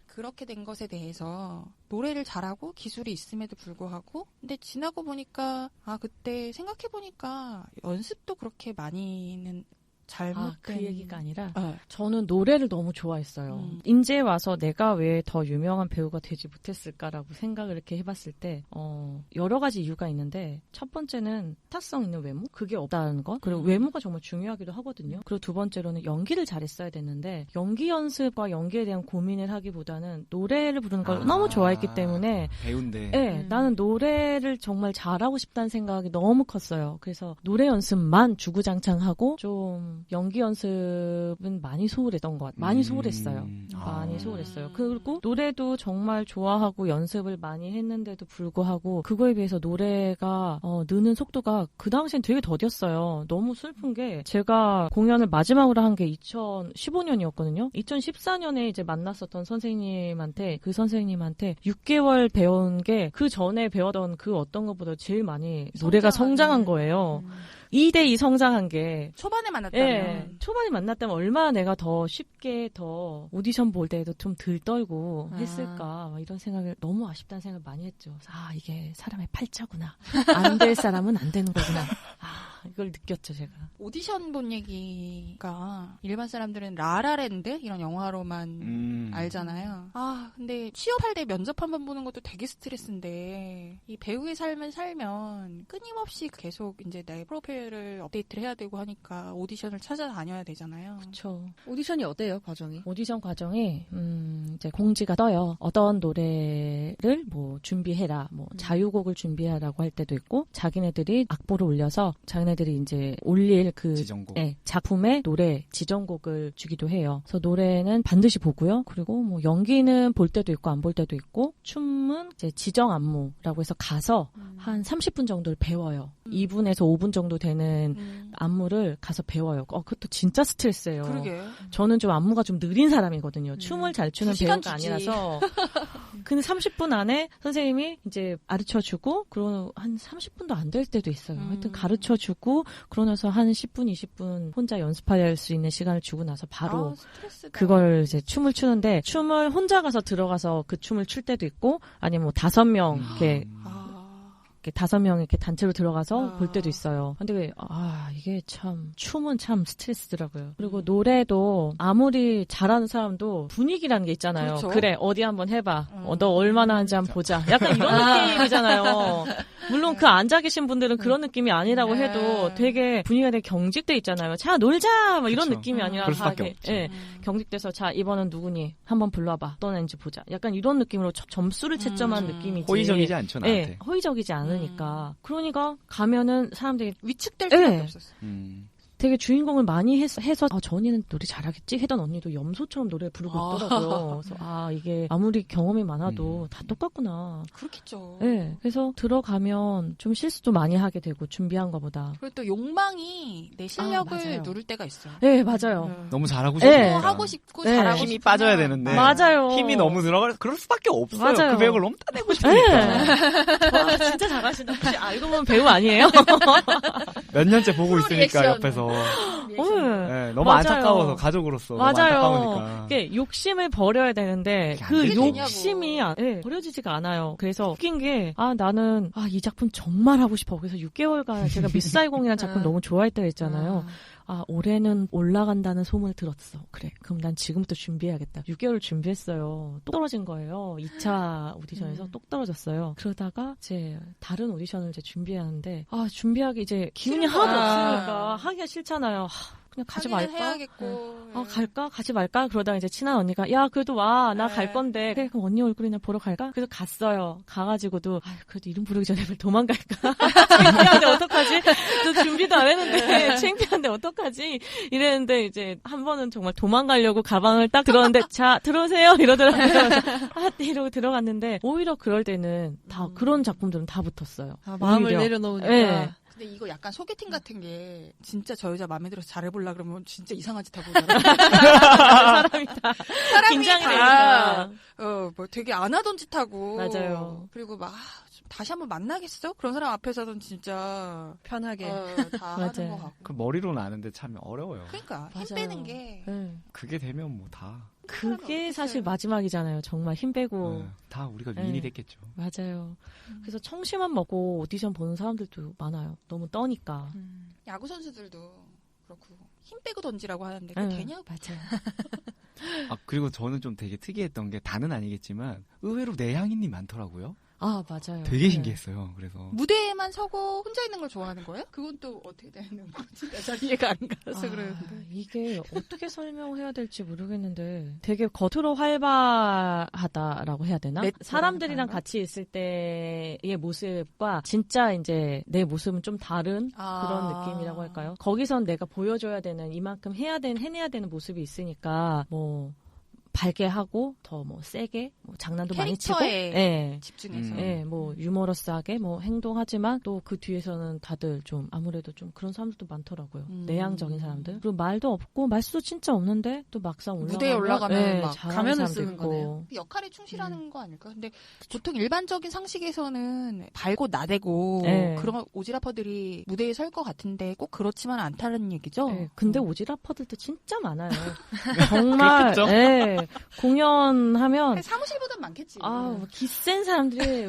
Speaker 1: 그렇게 된 것에 대해서 노래를 잘하고 기술이 있음에도 불구하고 근데 지나고 보니까 그때 생각해 보니까 연습도 그렇게 많이는 잘못된
Speaker 3: 그 얘기가 아니라
Speaker 1: 네.
Speaker 3: 저는 노래를 너무 좋아했어요. 인제 와서 내가 왜 더 유명한 배우가 되지 못했을까라고 생각을 이렇게 해봤을 때 여러 가지 이유가 있는데 첫 번째는 스타성 있는 외모? 그게 없다는 것. 그리고 외모가 정말 중요하기도 하거든요. 그리고 두 번째로는 연기를 잘했어야 됐는데 연기 연습과 연기에 대한 고민을 하기보다는 노래를 부르는 걸 너무 좋아했기 때문에
Speaker 2: 배운데
Speaker 3: 네, 나는 노래를 정말 잘하고 싶다는 생각이 너무 컸어요. 그래서 노래 연습만 주구장창하고 좀 연기 연습은 많이 소홀했던 것 같아요. 많이 소홀했어요. 많이 소홀했어요. 그리고 노래도 정말 좋아하고 연습을 많이 했는데도 불구하고 그거에 비해서 노래가 느는 속도가 그 당시엔 되게 더뎠어요. 너무 슬픈 게 제가 공연을 마지막으로 한 게 2015년이었거든요. 2014년에 이제 만났었던 선생님한테 6개월 배운 게 그 전에 배웠던 그 어떤 것보다 제일 많이 노래가 성장한 거예요. 2대2 성장한 게
Speaker 1: 초반에 만났다면
Speaker 3: 초반에 만났다면 얼마나 내가 더 쉽게 더 오디션 볼 때에도 좀 덜 떨고 했을까 이런 생각을 너무 아쉽다는 생각을 많이 했죠. 이게 사람의 팔자구나. 안 될 사람은 안 되는 거구나. 이걸 느꼈죠 제가.
Speaker 1: 오디션 본 얘기가 일반 사람들은 라라랜드 이런 영화로만 알잖아요. 근데 취업할 때 면접 한번 보는 것도 되게 스트레스인데 이 배우의 삶을 살면 끊임없이 계속 이제 내 프로필을 업데이트를 해야 되고 하니까 오디션을 찾아다녀야 되잖아요.
Speaker 3: 그렇죠.
Speaker 4: 오디션이 어때요 과정이?
Speaker 3: 오디션 과정이 이제 공지가 떠요. 어떤 노래를 준비해라, 자유곡을 준비하라고 할 때도 있고 자기네들이 악보를 올려서 자기네들이 이제 올릴 그
Speaker 2: 지정곡.
Speaker 3: 작품의 노래 지정곡을 주기도 해요. 그래서 노래는 반드시 보고요. 그리고 연기는 볼 때도 있고 안 볼 때도 있고 춤은 이제 지정 안무라고 해서 가서 한 30분 정도를 배워요. 2분에서 5분 정도 되는 안무를 가서 배워요. 그것도 진짜 스트레스예요.
Speaker 1: 그러게.
Speaker 3: 저는 좀 안무가 좀 느린 사람이거든요. 춤을 잘 추는 배우가 아니라서. 근데 30분 안에 선생님이 이제 가르쳐주고 그러고 한 30분도 안 될 때도 있어요. 하여튼 가르쳐주고 그러고 나서 한 10분, 20분 혼자 연습할 수 있는 시간을 주고 나서 바로 그걸 이제 춤을 추는데 춤을 혼자 가서 들어가서 그 춤을 출 때도 있고 아니면 5명 이렇게 5명 이렇게 단체로 들어가서 볼 때도 있어요. 근데 이게 참 춤은 참 스트레스더라고요. 그리고 노래도 아무리 잘하는 사람도 분위기라는 게 있잖아요.
Speaker 1: 그렇죠.
Speaker 3: 그래 어디 한번 해봐. 너 얼마나 하는지 한번 보자. 약간 이런 느낌이잖아요. 물론 그 앉아 계신 분들은 그런 느낌이 아니라고
Speaker 1: 네.
Speaker 3: 해도 되게 분위기가 되게 경직돼 있잖아요. 자, 놀자! 막 이런
Speaker 2: 그쵸.
Speaker 3: 느낌이 아니라
Speaker 2: 그럴
Speaker 3: 다
Speaker 2: 수밖에
Speaker 3: 이렇게,
Speaker 2: 없죠.
Speaker 3: 예, 경직돼서 자, 이번은 누구니? 한번 불러봐. 어떤 애인지 보자. 약간 이런 느낌으로 점수를 채점한 느낌이지.
Speaker 2: 호의적이지 않죠, 나한테.
Speaker 3: 예, 호의적이지 않으니까. 그러니까 가면은 사람들이
Speaker 1: 위축될 수밖에
Speaker 3: 네.
Speaker 1: 없었어.
Speaker 3: 되게 주인공을 많이 해서 저 언니는 노래 잘하겠지? 하던 언니도 염소처럼 노래 부르고
Speaker 1: 아.
Speaker 3: 있더라고요. 그래서 이게 아무리 경험이 많아도 다 똑같구나.
Speaker 1: 그렇겠죠.
Speaker 3: 네, 그래서 들어가면 좀 실수도 많이 하게 되고 준비한 것보다.
Speaker 1: 그리고 또 욕망이 내 실력을
Speaker 3: 맞아요.
Speaker 1: 누를 때가 있어요.
Speaker 3: 네, 맞아요.
Speaker 2: 너무 잘하고
Speaker 3: 네.
Speaker 2: 싶으니까.
Speaker 1: 또 하고 싶고
Speaker 3: 네.
Speaker 1: 잘하고
Speaker 2: 힘이
Speaker 1: 싶으면
Speaker 2: 빠져야 되는데.
Speaker 3: 맞아요.
Speaker 2: 힘이 너무 들어가 그럴 수밖에 없어요.
Speaker 3: 맞아요.
Speaker 2: 그 배역을 너무 따내고 싶으니까.
Speaker 3: 네. 와, 진짜 잘하신다. 혹시 알고 보면 배우 아니에요?
Speaker 2: 몇 년째 보고 있으니까
Speaker 1: 리액션.
Speaker 2: 옆에서. 네, 너무
Speaker 3: 맞아요.
Speaker 2: 안타까워서 가족으로서 너무
Speaker 3: 맞아요.
Speaker 2: 안타까우니까.
Speaker 3: 이게 욕심을 버려야 되는데
Speaker 2: 그게 안
Speaker 3: 그
Speaker 2: 되죠.
Speaker 3: 욕심이 버려지지가 않아요. 그래서 웃긴 게 나는 이 작품 정말 하고 싶어. 그래서 6개월간 제가 미스사이공이라는 작품 너무 좋아할 때가 있잖아요. 올해는 올라간다는 소문을 들었어. 그래. 그럼 난 지금부터 준비해야겠다. 6개월 준비했어요. 똑 떨어진 거예요. 2차 오디션에서 똑 떨어졌어요. 그러다가 이제 다른 오디션을 이제 준비하는데 준비하기 이제 기운이
Speaker 1: 싫은
Speaker 3: 하나도
Speaker 1: 거야.
Speaker 3: 없으니까 하기가 싫잖아요. 그냥 가지
Speaker 1: 하기는
Speaker 3: 말까?
Speaker 1: 해야겠고.
Speaker 3: 갈까? 가지 말까? 그러다가 이제 친한 언니가, 야, 그래도 와. 나 갈
Speaker 1: 네.
Speaker 3: 건데. 그래, 그럼 언니 얼굴이나 보러 갈까? 그래서 갔어요. 가가지고도, 그래도 이름 부르기 전에 도망갈까? 창피한데 어떡하지? 또 준비도 안 했는데, 창피한데 어떡하지? 이랬는데, 이제, 한 번은 정말 도망가려고 가방을 딱 들었는데, 자, 들어오세요. 이러더라고요. 네, 이러고 들어갔는데, 오히려 그럴 때는 그런 작품들은 다 붙었어요.
Speaker 4: 마음을
Speaker 3: 오히려.
Speaker 4: 내려놓으니까.
Speaker 3: 네.
Speaker 1: 근데 이거 약간 소개팅 같은 게 진짜 저 여자 마음에 들어서 잘해보려 그러면 진짜 이상한 짓 하고 오잖아.
Speaker 3: 사람이 다.
Speaker 1: 사람이
Speaker 3: 긴장이
Speaker 1: 다
Speaker 3: 되니까.
Speaker 1: 뭐 되게 안 하던 짓 하고.
Speaker 3: 맞아요.
Speaker 1: 그리고 막 다시 한번 만나겠어? 그런 사람 앞에서는 진짜
Speaker 4: 편하게.
Speaker 1: 다
Speaker 3: 맞아요.
Speaker 1: 하는 것 같고.
Speaker 2: 그 머리로는 아는데 참 어려워요.
Speaker 1: 그러니까 힘
Speaker 3: 맞아요.
Speaker 1: 빼는 게
Speaker 3: 네.
Speaker 2: 그게 되면 뭐 다.
Speaker 3: 그게 사실 마지막이잖아요. 정말 힘 빼고.
Speaker 2: 다 우리가
Speaker 3: 네.
Speaker 2: 위인이 됐겠죠.
Speaker 3: 맞아요. 그래서 청심환 먹고 오디션 보는 사람들도 많아요. 너무 떠니까.
Speaker 1: 야구 선수들도 그렇고 힘 빼고 던지라고 하는데 그게
Speaker 3: 네,
Speaker 1: 되냐고.
Speaker 3: 맞아요.
Speaker 2: 그리고 저는 좀 되게 특이했던 게 다는 아니겠지만 의외로 내향인이 많더라고요.
Speaker 3: 맞아요.
Speaker 2: 되게
Speaker 3: 네.
Speaker 2: 신기했어요. 그래서
Speaker 1: 무대에만 서고 혼자 있는 걸 좋아하는 거예요? 그건 또 어떻게 되는 거지? 나 잘 이해가 안 가서 그러는데.
Speaker 3: 이게 어떻게 설명해야 될지 모르겠는데 되게 겉으로 활발하다라고 해야 되나? 사람들이랑 같이 있을 때의 모습과 진짜 이제 내 모습은 좀 다른 그런 느낌이라고 할까요? 거기선 내가 보여줘야 되는 이만큼 해내야 되는 모습이 있으니까 뭐 밝게 하고 더 뭐 세게 장난도 많이 치고
Speaker 1: 캐릭터에 집중해서.
Speaker 3: 뭐 유머러스하게 뭐 행동하지만 또 그 뒤에서는 다들 좀 아무래도 좀 그런 사람들도 많더라고요. 내향적인 사람들. 그리고 말도 없고 말수도 진짜 없는데 또 막상
Speaker 1: 무대에 올라가면 막
Speaker 3: 잘하는
Speaker 4: 가면을
Speaker 3: 사람도
Speaker 4: 쓰는
Speaker 3: 있고.
Speaker 4: 거네요.
Speaker 1: 역할에 충실하는 거 아닐까? 근데 보통 일반적인 상식에서는 발고 나대고
Speaker 3: 네.
Speaker 1: 그런 오지라퍼들이 무대에 설 것 같은데 꼭 그렇지만 않다는 얘기죠.
Speaker 3: 네, 근데 오지라퍼들도 진짜 많아요. 정말
Speaker 2: 그렇겠죠?
Speaker 3: 공연하면
Speaker 1: 사무실보단 많겠지.
Speaker 3: 기센 사람들이 이게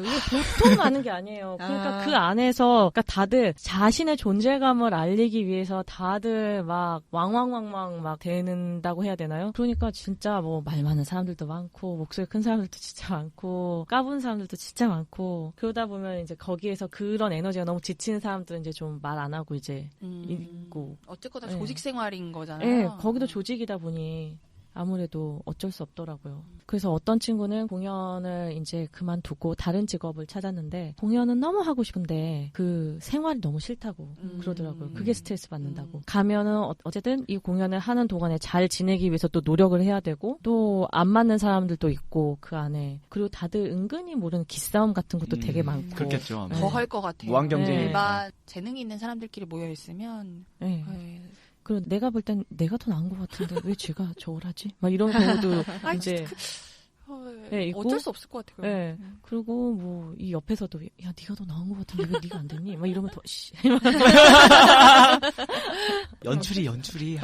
Speaker 3: 보통 많은 게 아니에요. 그러니까 그 안에서 그러니까 다들 자신의 존재감을 알리기 위해서 다들 막 왕왕왕왕 막 되는다고 해야 되나요? 그러니까 진짜 뭐 말 많은 사람들도 많고 목소리 큰 사람들도 진짜 많고 까부는 사람들도 진짜 많고 그러다 보면 이제 거기에서 그런 에너지가 너무 지치는 사람들은 이제 좀 말 안 하고 이제 있고.
Speaker 1: 어쨌거나
Speaker 3: 네.
Speaker 1: 조직 생활인 거잖아요.
Speaker 3: 네, 거기도 조직이다 보니 아무래도 어쩔 수 없더라고요. 그래서 어떤 친구는 공연을 이제 그만두고 다른 직업을 찾았는데 공연은 너무 하고 싶은데 그 생활이 너무 싫다고 그러더라고요. 그게 스트레스 받는다고. 가면은 어쨌든 이 공연을 하는 동안에 잘 지내기 위해서 또 노력을 해야 되고 또 안 맞는 사람들도 있고 그 안에 그리고 다들 은근히 모르는 기싸움 같은 것도 되게 많고
Speaker 2: 그렇겠죠. 아마.
Speaker 1: 더 할 것 같아요.
Speaker 2: 무한 경쟁이.
Speaker 3: 네.
Speaker 1: 일반 재능이 있는 사람들끼리 모여 있으면
Speaker 3: 네.
Speaker 1: 네.
Speaker 3: 그리고 내가 볼 땐 내가 더 나은 것 같은데 왜 쟤가 저걸 하지? 막 이런 경우도 이제 네, 있고.
Speaker 1: 어쩔 수 없을 것 같아요.
Speaker 3: 네. 그리고 뭐 이 옆에서도 야 네가 더 나은 것 같은데 왜 네가 안 됐니? 막 이러면 더 씨.
Speaker 2: 연출이.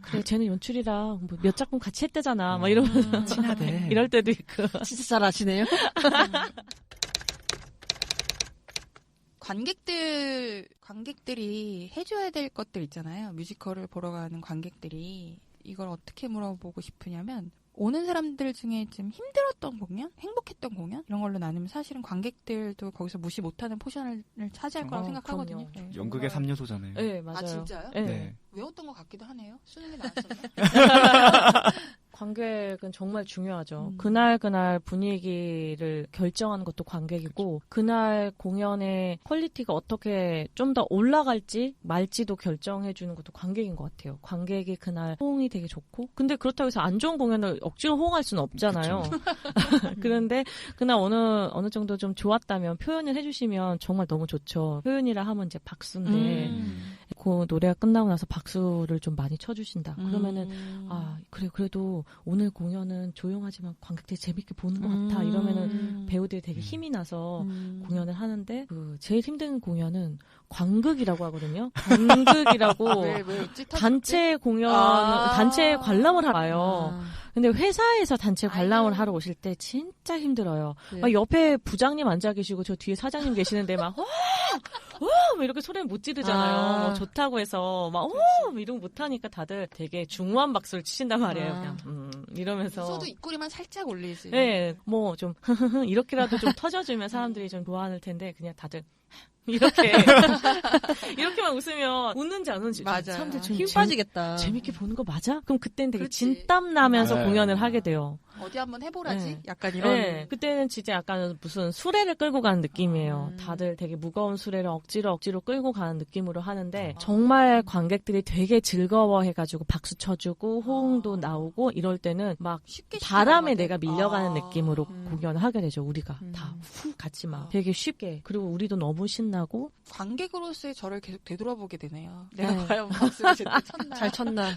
Speaker 3: 그래 쟤는 연출이라 뭐 몇 작품 같이 했대잖아. 막 이러면서
Speaker 2: 친하대.
Speaker 3: 이럴 때도 있고.
Speaker 4: 진짜 잘 아시네요.
Speaker 1: 관객들이 해줘야 될 것들 있잖아요. 뮤지컬을 보러 가는 관객들이 이걸 어떻게 물어보고 싶으냐면 오는 사람들 중에 좀 힘들었던 공연, 행복했던 공연 이런 걸로 나누면 사실은 관객들도 거기서 무시 못하는 포션을 차지할 거라고 생각하거든요.
Speaker 3: 그럼요.
Speaker 1: 네.
Speaker 2: 연극의 3요소잖아요.
Speaker 3: 네, 맞아요.
Speaker 1: 아 진짜요?
Speaker 3: 네.
Speaker 2: 네.
Speaker 1: 외웠던 것 같기도 하네요. 수능에 나왔었나?
Speaker 3: 관객은 정말 중요하죠.
Speaker 1: 음.
Speaker 3: 그날 분위기를 결정하는 것도 관객이고 그날 공연의 퀄리티가 어떻게 좀 더 올라갈지 말지도 결정해주는 것도 관객인 것 같아요. 관객이 그날 호응이 되게 좋고 근데 그렇다고 해서 안 좋은 공연을 억지로 호응할 수는 없잖아요. 그런데 그날 어느 정도 좀 좋았다면 표현을 해주시면 정말 너무 좋죠. 표현이라 하면 이제 박수인데 그 노래가 끝나고 나서 박수를 좀 많이 쳐주신다. 그러면은 아 그래 그래도 오늘 공연은 조용하지만 관객들이 재밌게 보는 것 같아. 이러면은 배우들이 되게 힘이 나서 공연을 하는데 그 제일 힘든 공연은 관극이라고 하거든요. 관극이라고
Speaker 1: 왜 있지?
Speaker 3: 단체 공연 단체 관람을 와요. 근데 회사에서 단체 관람을 하러 오실 때 진짜 힘들어요.
Speaker 1: 네.
Speaker 3: 막 옆에 부장님 앉아 계시고 저 뒤에 사장님 계시는데 막 막 이렇게 소리를 못 지르잖아요. 뭐 좋다고 해서 막 이런 거 못하니까 다들 되게 중후한 박수를 치신단 말이에요. 그냥 이러면서.
Speaker 1: 웃어도 입꼬리만 살짝 올리지.
Speaker 3: 네, 뭐 좀 이렇게라도 좀 터져주면 사람들이 좀 좋아할 텐데 그냥 다들 이렇게만 웃으면 웃는지 안 웃는지
Speaker 1: 맞아.
Speaker 3: 사람들 좀
Speaker 4: 힘 빠지겠다.
Speaker 3: 재밌게 보는 거 맞아? 그럼 그때는 되게
Speaker 1: 그렇지.
Speaker 3: 진땀 나면서
Speaker 2: 네.
Speaker 3: 공연을 하게 돼요.
Speaker 1: 어디 한번 해보라지?
Speaker 3: 네.
Speaker 1: 약간 이런.
Speaker 3: 네, 그때는 진짜 약간 무슨 수레를 끌고 가는 느낌이에요. 다들 되게 무거운 수레를 억지로 끌고 가는 느낌으로 하는데 정말 관객들이 되게 즐거워해가지고 박수 쳐주고 호응도 나오고 이럴 때는 막
Speaker 1: 쉽게
Speaker 3: 바람에
Speaker 1: 넘어가게.
Speaker 3: 내가 밀려가는
Speaker 1: 아.
Speaker 3: 느낌으로 공연을 하게 되죠. 우리가 다 후 같이 막 되게 쉽게 그리고 우리도 너무 신나고
Speaker 1: 관객으로서의 저를 계속 되돌아보게 되네요.
Speaker 3: 네.
Speaker 1: 내가 과연 박수를 제때 쳤나?
Speaker 4: 잘 쳤나.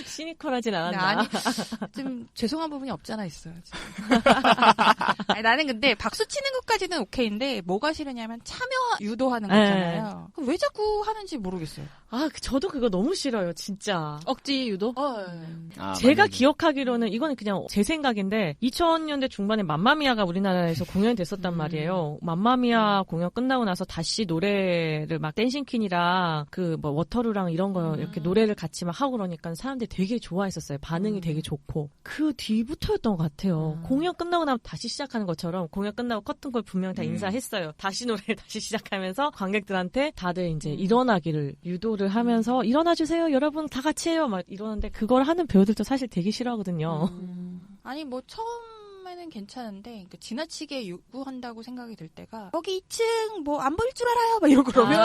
Speaker 3: 시니컬하진 않았나.
Speaker 1: 아니, 좀 죄송한 부분이 없잖아 있어요. 지금. 아니, 나는 근데 박수 치는 것까지는 오케이인데 뭐가 싫으냐면 참여 유도하는 거 있잖아요. 그왜 자꾸 하는지 모르겠어요.
Speaker 3: 저도 그거 너무 싫어요. 진짜.
Speaker 4: 억지 유도?
Speaker 3: 제가 기억하기로는 이거는 그냥 제 생각인데 2000년대 중반에 맘마미아가 우리나라에서 공연이 됐었단 말이에요. 맘마미아 공연 끝나고 나서 다시 노래를 막 댄싱퀸이랑 그 뭐 워터루랑 이런 거 이렇게 노래를 같이 막 하고 그러니까 사람들이 되게 좋아했었어요. 반응이 되게 좋고 그 뒤부터였던 것 같아요. 공연 끝나고 나면 다시 시작하는 것처럼 공연 끝나고 커튼콜 분명 다 인사했어요. 다시 노래를 다시 시작하면서 관객들한테 다들 이제 일어나기를 유도를 하면서 일어나 주세요. 여러분 다 같이 해요. 막 이러는데 그걸 하는 배우들도 사실 되게 싫어하거든요.
Speaker 1: 아니 뭐 처음에는 괜찮은데 그러니까 지나치게 요구한다고 생각이 들 때가 여기 2층 뭐 안 보일 줄 알아요 막 이러고 그러면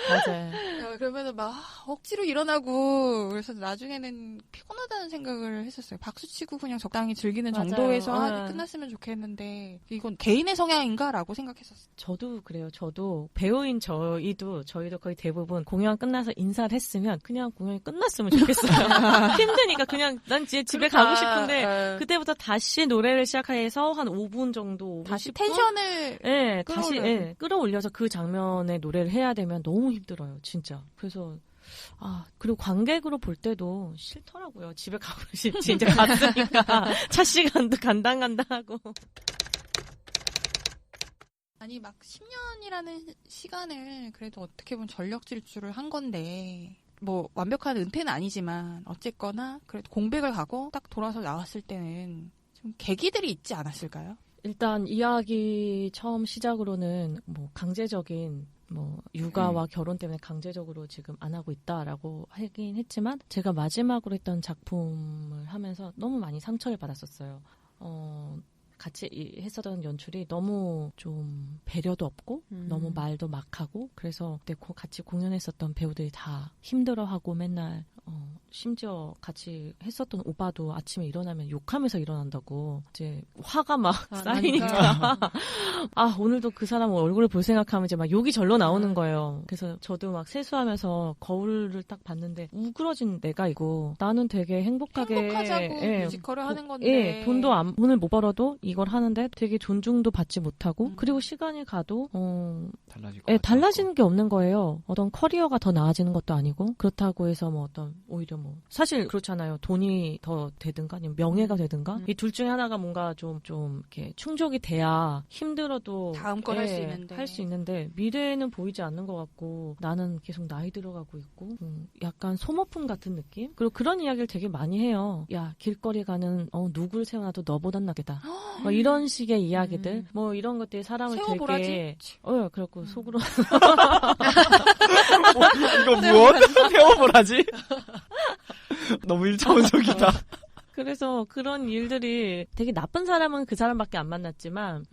Speaker 3: 맞아요.
Speaker 1: 그러면은 막 억지로 일어나고 그래서 나중에는 피곤하다는 생각을 했었어요. 박수치고 그냥 적당히 즐기는
Speaker 3: 맞아요.
Speaker 1: 정도에서
Speaker 3: 네.
Speaker 1: 끝났으면 좋겠는데 이건 개인의 성향인가라고 생각했었어요.
Speaker 3: 저도 그래요. 저도 배우인 저희도 거의 대부분 공연 끝나서 인사를 했으면 그냥 공연이 끝났으면 좋겠어요. 힘드니까 그냥 난 집에 가고 싶은데 그때부터 다시 노래를 시작해서 한 5분 정도
Speaker 1: 다시
Speaker 3: 50분?
Speaker 1: 텐션을
Speaker 3: 네, 다시
Speaker 1: 끌어올려서.
Speaker 3: 끌어올려서 그 장면의 노래를 해야 되면 너무 힘들어요, 진짜. 그래서 그리고 관객으로 볼 때도 싫더라고요. 집에 가고 싶지. 이제 갔으니까 차 시간도 간당간당하고.
Speaker 1: 아니 막 10년이라는 시간을 그래도 어떻게 보면 전력 질주를 한 건데 뭐 완벽한 은퇴는 아니지만 어쨌거나 그래도 공백을 가고 딱 돌아서 나왔을 때는 좀 계기들이 있지 않았을까요?
Speaker 3: 일단 이야기 처음 시작으로는 뭐 강제적인 뭐 육아와 결혼 때문에 강제적으로 지금 안 하고 있다라고 하긴 했지만 제가 마지막으로 했던 작품을 하면서 너무 많이 상처를 받았었어요. 같이 했었던 연출이 너무 좀 배려도 없고 너무 말도 막하고 그래서 그때 같이 공연했었던 배우들이 다 힘들어하고 맨날 심지어 같이 했었던 오빠도 아침에 일어나면 욕하면서 일어난다고 이제 화가 막 쌓이니까 오늘도 그 사람 얼굴을 볼 생각하면 이제 막 욕이 절로 나오는 거예요. 그래서 저도 막 세수하면서 거울을 딱 봤는데 우그러진 내가 이거 나는 되게 행복하자고
Speaker 1: 뮤지컬을 하는 건데
Speaker 3: 돈을 못 벌어도 이걸 하는데 되게 존중도 받지 못하고 그리고 시간이 가도 달라지는 게 없는 거예요. 어떤 커리어가 더 나아지는 것도 아니고 그렇다고 해서 뭐 어떤 오히려 뭐 사실 그렇잖아요. 돈이 더 되든가 아니면 명예가 되든가 이 둘 중에 하나가 뭔가 좀 이렇게 충족이 돼야 힘들어도
Speaker 1: 다음 걸 할 수 있는데.
Speaker 3: 할 수 있는데 미래에는 보이지 않는 것 같고 나는 계속 나이 들어가고 있고 약간 소모품 같은 느낌? 그리고 그런 이야기를 되게 많이 해요. 야 길거리 가는 누굴 세워놔도 너보단 낫겠다. 뭐 이런 식의 이야기들 뭐 이런 것들이 사람을
Speaker 1: 세워보라지?
Speaker 3: 되게 그렇고 속으로
Speaker 2: 이거 무엇? 태워보라지? 너무 일차원적이다.
Speaker 3: 그래서 그런 일들이 되게 나쁜 사람은 그 사람밖에 안 만났지만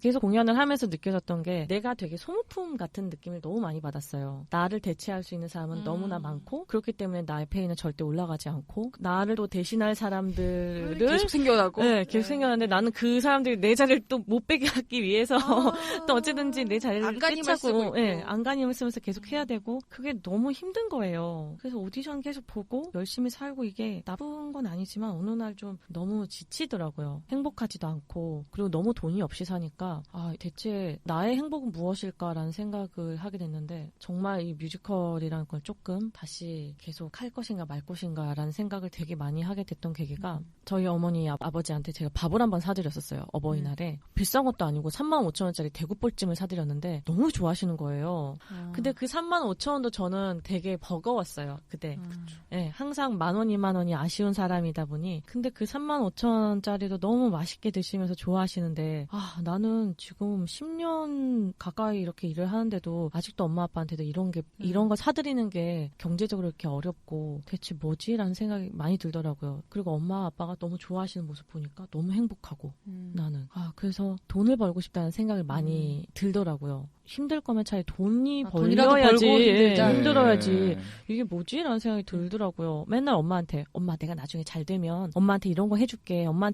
Speaker 3: 계속 공연을 하면서 느껴졌던 게 내가 되게 소모품 같은 느낌을 너무 많이 받았어요. 나를 대체할 수 있는 사람은 너무나 많고 그렇기 때문에 나의 페이는 절대 올라가지 않고 나를 또 대신할 사람들을
Speaker 1: 계속 생겨나고.
Speaker 3: 네, 계속 생겨나는데 나는 그 사람들이 내 자리를 또 못 빼게 하기 위해서 또 어쨌든지 내 자리를
Speaker 1: 안간힘을 쓰고
Speaker 3: 꿰차고
Speaker 1: 있고.
Speaker 3: 안간힘을 쓰면서 계속 해야 되고 그게 너무 힘든 거예요. 그래서 오디션 계속 보고 열심히 살고 이게 나쁜 건 아니지만 어느 날 좀 너무 지치더라고요. 행복하지도 않고 그리고 너무 돈이 없이 사니까 대체 나의 행복은 무엇일까라는 생각을 하게 됐는데 정말 이 뮤지컬이라는 걸 조금 다시 계속 할 것인가 말 것인가라는 생각을 되게 많이 하게 됐던 계기가 저희 어머니 아버지한테 제가 밥을 한번 사드렸었어요. 어버이날에. 비싼 것도 아니고 35,000원짜리 대구볼찜을 사드렸는데 너무 좋아하시는 거예요. 근데 그 35,000원도 저는 되게 버거웠어요. 그때. 네, 항상 10,000원, 20,000원이 아쉬운 사람이다 보니 근데 그 35,000원짜리도 너무 맛있게 드시면서 좋아하시는데 나는 지금 10년 가까이 이렇게 일을 하는데도 아직도 엄마 아빠한테도 이런 거 사드리는 게 경제적으로 이렇게 어렵고 대체 뭐지라는 생각이 많이 들더라고요. 그리고 엄마 아빠가 너무 좋아하시는 모습 보니까 너무 행복하고 나는 그래서 돈을 벌고 싶다는 생각을 많이 들더라고요. 힘들 거면 차라리 돈이
Speaker 4: 돈이라도
Speaker 3: 벌려야지
Speaker 4: 벌고 힘들자.
Speaker 3: 힘들어야지 이게 뭐지? 라는 생각이 들더라고요. 맨날 엄마한테 엄마 내가 나중에 잘 되면 엄마한테 이런 거 해줄게. 엄마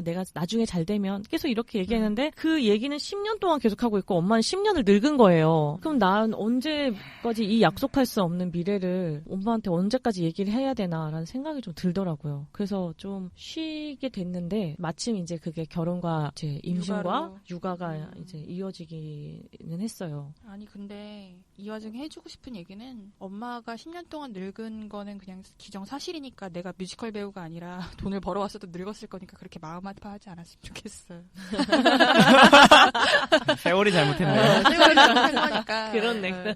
Speaker 3: 내가 나중에 잘 되면 계속 이렇게 얘기했는데 그 얘기는 10년 동안 계속하고 있고 엄마는 10년을 늙은 거예요. 그럼 난 언제까지 이 약속할 수 없는 미래를 엄마한테 언제까지 얘기를 해야 되나라는 생각이 좀 들더라고요. 그래서 좀 쉬게 됐는데 마침 이제 그게 결혼과 이제 임신과 육아가 이제 이어지기는 했어요.
Speaker 1: 아니 근데 이 와중에 해주고 싶은 얘기는 엄마가 10년 동안 늙은 거는 그냥 기정사실이니까 내가 뮤지컬 배우가 아니라 돈을 벌어왔어도 늙었을 거니까 그렇게 마음 아파하지 않았으면 좋겠어요.
Speaker 2: 세월이 잘못했네요.
Speaker 1: 세월이 잘못한 거니까.
Speaker 3: 그렇네.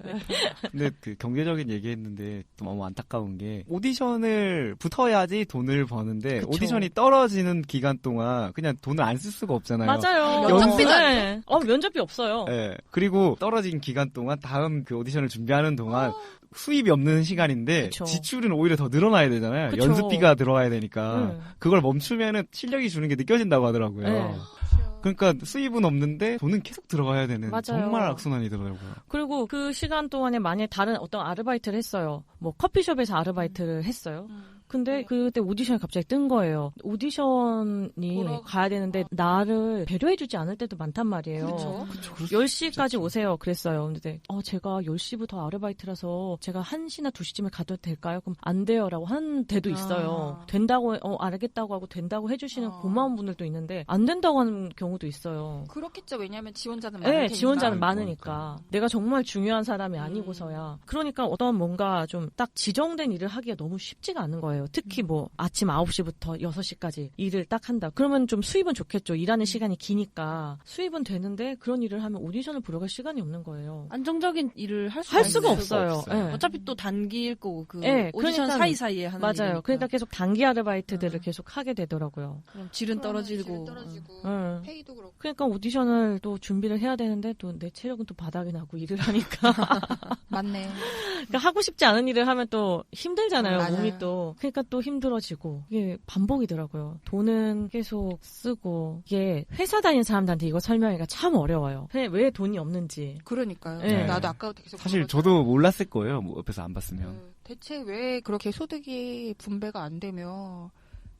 Speaker 2: 근데 그 경제적인 얘기했는데 또 너무 안타까운 게 오디션을 붙어야지 돈을 버는데
Speaker 3: 그쵸.
Speaker 2: 오디션이 떨어지는 기간 동안 그냥 돈을 안 쓸 수가 없잖아요.
Speaker 3: 맞아요.
Speaker 1: 면접비도 안
Speaker 3: 네. 면접비 없어요.
Speaker 2: 네. 그리고 떨어진 기간 동안 다음 그 오디션을 준비하는 동안 수입이 없는 시간인데
Speaker 3: 그쵸.
Speaker 2: 지출은 오히려 더 늘어나야 되잖아요.
Speaker 3: 그쵸.
Speaker 2: 연습비가 들어가야 되니까 그걸 멈추면은 실력이 주는 게 느껴진다고 하더라고요.
Speaker 3: 네.
Speaker 2: 그러니까 수입은 없는데 돈은 계속 들어가야 되는
Speaker 3: 맞아요.
Speaker 2: 정말 악순환이더라고요.
Speaker 3: 그리고 그 시간 동안에 만약에 다른 어떤 아르바이트를 했어요. 뭐 커피숍에서 아르바이트를 했어요. 근데 그때 오디션이 갑자기 뜬 거예요. 오디션이
Speaker 1: 보러
Speaker 3: 가야 되는데 나를 배려해주지 않을 때도 많단 말이에요.
Speaker 1: 그렇죠.
Speaker 3: 10시까지 오세요. 그랬어요. 근데 제가 10시부터 아르바이트라서 제가 1시나 2시쯤에 가도 될까요? 그럼 안 돼요. 라고 하는 데도 있어요. 된다고 알겠다고 하고 된다고 해주시는 고마운 분들도 있는데 안 된다고 하는 경우도 있어요.
Speaker 1: 그렇겠죠. 왜냐하면 지원자는 많을
Speaker 3: 네,
Speaker 1: 테니까.
Speaker 3: 지원자는 많으니까. 내가 정말 중요한 사람이 아니고서야. 그러니까 어떤 뭔가 좀 딱 지정된 일을 하기가 너무 쉽지가 않은 거예요. 특히 뭐 아침 9시부터 6시까지 일을 딱 한다. 그러면 좀 수입은 좋겠죠. 일하는 시간이 기니까. 수입은 되는데 그런 일을 하면 오디션을 보러 갈 시간이 없는 거예요.
Speaker 4: 안정적인 일을 할
Speaker 3: 수가 없어요.
Speaker 2: 없어요.
Speaker 3: 네.
Speaker 4: 어차피 또 단기일 거고 그
Speaker 3: 네,
Speaker 4: 오디션
Speaker 3: 그러니까
Speaker 4: 사이사이에 하는
Speaker 3: 맞아요.
Speaker 4: 일이니까.
Speaker 3: 그러니까 계속 단기 아르바이트들을 계속 하게 되더라고요.
Speaker 4: 그럼 질은 떨어지고.
Speaker 1: 질은 떨어지고
Speaker 3: 응.
Speaker 1: 페이도 그렇고.
Speaker 3: 그러니까 오디션을 또 준비를 해야 되는데 또 내 체력은 또 바닥이 나고 일을 하니까.
Speaker 1: 맞네.
Speaker 3: 그러니까 하고 싶지 않은 일을 하면 또 힘들잖아요.
Speaker 1: 맞아요.
Speaker 3: 몸이 또. 그러니까 또 힘들어지고 이게 반복이더라고요. 돈은 계속 쓰고 이게 회사 다니는 사람들한테 이거 설명하기가 참 어려워요. 왜 돈이 없는지.
Speaker 1: 그러니까요.
Speaker 3: 네.
Speaker 1: 나도 아까부터 계속
Speaker 2: 사실
Speaker 1: 물어봤잖아요.
Speaker 2: 저도 몰랐을 거예요. 뭐 옆에서 안 봤으면.
Speaker 1: 대체 왜 그렇게 소득이 분배가 안 되며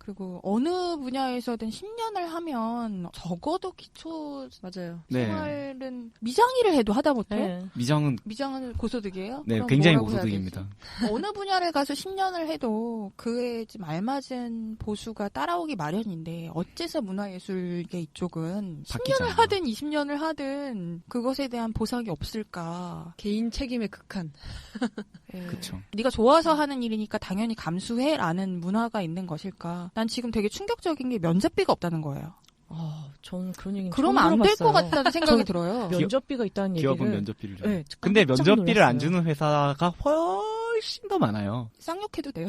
Speaker 1: 그리고 어느 분야에서든 10년을 하면 적어도 기초
Speaker 4: 맞아요.
Speaker 2: 네.
Speaker 1: 생활은 미장일을 해도 하다못해
Speaker 3: 네.
Speaker 1: 미장은 고소득이에요?
Speaker 2: 네,
Speaker 1: 그럼
Speaker 2: 굉장히
Speaker 1: 뭐라고 해야
Speaker 2: 고소득입니다.
Speaker 1: 되지? 어느 분야를 가서 10년을 해도 그에 좀 알맞은 보수가 따라오기 마련인데 어째서 문화예술계 이쪽은
Speaker 2: 바뀌지
Speaker 1: 10년을
Speaker 2: 않아요.
Speaker 1: 하든 20년을 하든 그것에 대한 보상이 없을까?
Speaker 4: 개인 책임의 극한.
Speaker 1: 예.
Speaker 2: 그쵸.
Speaker 1: 네가 좋아서 하는 일이니까 당연히 감수해라는 문화가 있는 것일까? 난 지금 되게 충격적인 게 면접비가 없다는 거예요.
Speaker 3: 저는 그런 얘기
Speaker 1: 그러면 안 될 것 같다는 생각이 들어요.
Speaker 3: 면접비가 있다는 얘기를.
Speaker 2: 기업은 면접비를 줘요.
Speaker 3: 네,
Speaker 2: 근데
Speaker 3: 깜짝
Speaker 2: 면접비를 안
Speaker 3: 놀랐어요.
Speaker 2: 주는 회사가 훨씬 더 많아요.
Speaker 1: 쌍욕해도 돼요.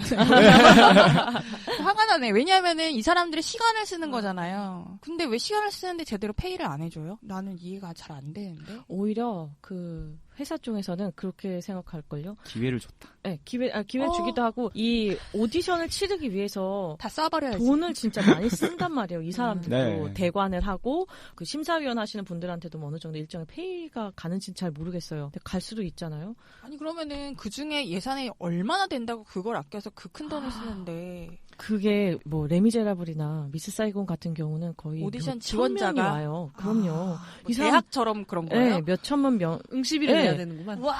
Speaker 1: 화가 나네. 왜냐하면은 이 사람들이 시간을 쓰는 거잖아요. 근데 왜 시간을 쓰는데 제대로 페이를 안 해줘요? 나는 이해가 잘 안 되는데.
Speaker 3: 오히려 그 회사 쪽에서는 그렇게 생각할걸요.
Speaker 2: 기회를 줬다.
Speaker 3: 네, 기회 주기도 하고, 이 오디션을 치르기 위해서
Speaker 1: 다 쏴버려야지.
Speaker 3: 돈을 진짜 많이 쓴단 말이에요. 이 사람들도
Speaker 2: 네.
Speaker 3: 대관을 하고, 그 심사위원 하시는 분들한테도 어느 정도 일정의 페이가 가는지는 잘 모르겠어요. 근데 갈 수도 있잖아요.
Speaker 1: 아니 그러면은 그 중에 예산이 얼마나 된다고 그걸 아껴서 그 큰 돈을 쓰는데.
Speaker 3: 그게 뭐 레미제라블이나 미스 사이곤 같은 경우는 거의
Speaker 1: 오디션
Speaker 3: 몇
Speaker 1: 지원자가?
Speaker 3: 천 명이 와요. 그럼요.
Speaker 1: 뭐
Speaker 3: 이 사람-
Speaker 1: 대학처럼 그런 거예요?
Speaker 3: 네, 몇 천만 명.
Speaker 4: 응시비를
Speaker 3: 네.
Speaker 4: 내야 되는구만.
Speaker 1: 와.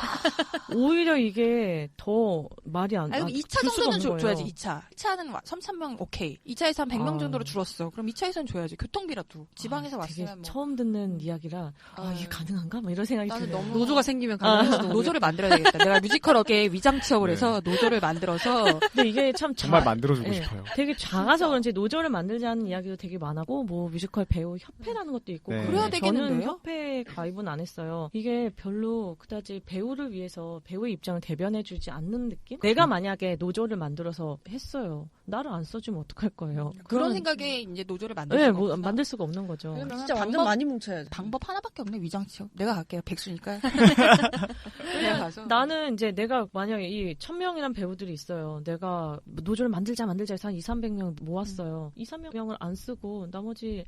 Speaker 3: 오히려 이게 더 말이 안.
Speaker 1: 아니, 2차
Speaker 3: 줄 수가
Speaker 1: 정도는
Speaker 3: 없는 거예요.
Speaker 1: 줘야지, 2차. 2차는 3,000명, 오케이. 2차에서 한 100명
Speaker 3: 아.
Speaker 1: 정도로 줄었어. 그럼 2차에선 줘야지. 교통비라도. 지방에서
Speaker 3: 되게
Speaker 1: 왔으면 뭐.
Speaker 3: 처음 듣는 이야기라 이게 가능한가? 뭐 이런 생각이
Speaker 1: 나는
Speaker 3: 들어요.
Speaker 1: 너무
Speaker 4: 노조가 생기면 가능할지도 모르겠
Speaker 1: 노조를 만들어야 되겠다. 내가 뮤지컬 업계에 위장 취업을
Speaker 2: 네.
Speaker 1: 해서 노조를 만들어서
Speaker 3: 근데 이게 참
Speaker 2: 정말 만들어주고
Speaker 3: 예,
Speaker 2: 싶어요.
Speaker 3: 되게 작아서 그런지 노조를 만들자는 이야기도 되게 많았고, 뭐 뮤지컬 배우 협회라는 것도 있고.
Speaker 2: 네.
Speaker 1: 그래야
Speaker 3: 저는
Speaker 1: 되겠는데요?
Speaker 3: 협회 가입은 안 했어요. 이게 별로 그다지 배우를 위해서 배우의 입장을 대변해주지 않는 느낌? 내가 만약에 노조를 만들어서 했어요. 나를 안 써주면 어떡할 거예요?
Speaker 1: 그런
Speaker 3: 그러면-
Speaker 1: 생각에 이제 노조를 만들
Speaker 3: 네,
Speaker 1: 수가
Speaker 3: 뭐,
Speaker 1: 없구나.
Speaker 3: 만들 수가 없는 거죠.
Speaker 1: 그러면
Speaker 4: 진짜 완전
Speaker 1: 방법-
Speaker 4: 많이 뭉쳐야지.
Speaker 1: 방법 하나밖에 없네, 위장 취업. 내가 갈게요. 백수니까. 내가 가서.
Speaker 3: 나는 이제 내가 만약에 이 1000명이란 배우들이 있어요. 내가 노조를 만들자 해서 한 200-300명 모았어요. 200-300명을 안 쓰고 나머지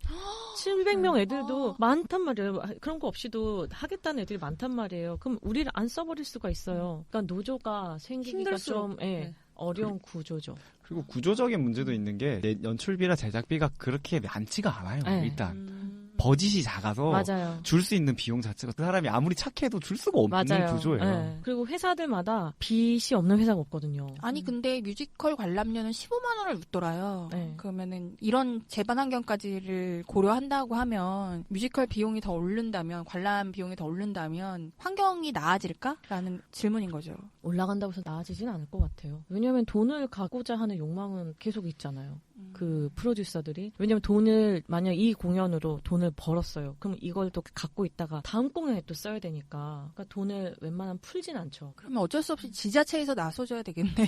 Speaker 3: 700명 애들도 많단 말이에요. 그런 거 없이도 하겠다는 애들이 많단 말이에요. 그럼 우리를 안 써버릴 수가 있어요. 그러니까 노조가 생기기가
Speaker 4: 힘들수록.
Speaker 3: 좀
Speaker 4: 네.
Speaker 3: 어려운 구조죠.
Speaker 2: 그리고 구조적인 문제도 있는 게 연출비나 제작비가 그렇게 많지가 않아요.
Speaker 3: 네.
Speaker 2: 일단 버짓이 작아서
Speaker 3: 맞아요.
Speaker 2: 줄 수 있는 비용 자체가 그 사람이 아무리 착해도 줄 수가 없는
Speaker 3: 맞아요.
Speaker 2: 구조예요.
Speaker 3: 네. 그리고 회사들마다 빚이 없는 회사가 없거든요.
Speaker 1: 아니 근데 뮤지컬 관람료는 15만 원을 웃돌아요.
Speaker 3: 네.
Speaker 1: 그러면은 이런 재반 환경까지를 고려한다고 하면 뮤지컬 비용이 더 오른다면 관람 비용이 더 오른다면 환경이 나아질까라는 질문인 거죠.
Speaker 3: 올라간다고 해서 나아지진 않을 것 같아요. 왜냐하면 돈을 갖고자 하는 욕망은 계속 있잖아요. 그 프로듀서들이. 왜냐면 돈을 만약 이 공연으로 돈을 벌었어요. 그럼 이걸 또 갖고 있다가 다음 공연에 또 써야 되니까. 그러니까 돈을 웬만하면 풀진 않죠.
Speaker 1: 그러면 어쩔 수 없이 지자체에서 나서줘야 되겠네요.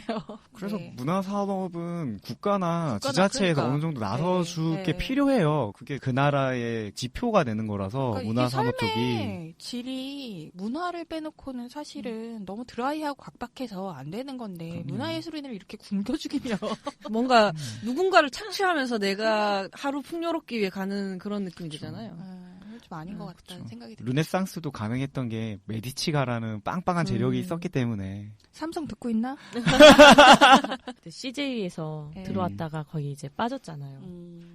Speaker 2: 그래서
Speaker 1: 네.
Speaker 2: 문화산업은 국가나
Speaker 1: 국가나
Speaker 2: 지자체에서
Speaker 1: 그러니까.
Speaker 2: 어느 정도 나서줄
Speaker 1: 네,
Speaker 2: 게
Speaker 1: 네.
Speaker 2: 필요해요. 그게 그 나라의 지표가 되는 거라서
Speaker 1: 그러니까
Speaker 2: 문화산업
Speaker 1: 이
Speaker 2: 쪽이
Speaker 1: 삶의 질이 문화를 빼놓고는 사실은 너무 드라이하고 각박해서 안 되는 건데
Speaker 2: 그럼요.
Speaker 1: 문화예술인을 이렇게 굶겨죽이면
Speaker 4: 뭔가 누군가를 착취하면서 내가 하루 풍요롭기 위해 가는 그런 느낌이 들잖아요.
Speaker 1: 좀 아닌 것 같다는
Speaker 2: 그렇죠.
Speaker 1: 생각이 들어요.
Speaker 2: 르네상스도 가능했던 게 메디치가라는 빵빵한 재력이 있었기 때문에
Speaker 1: 삼성 듣고 있나?
Speaker 3: CJ에서
Speaker 1: 네.
Speaker 3: 들어왔다가 거의 이제 빠졌잖아요.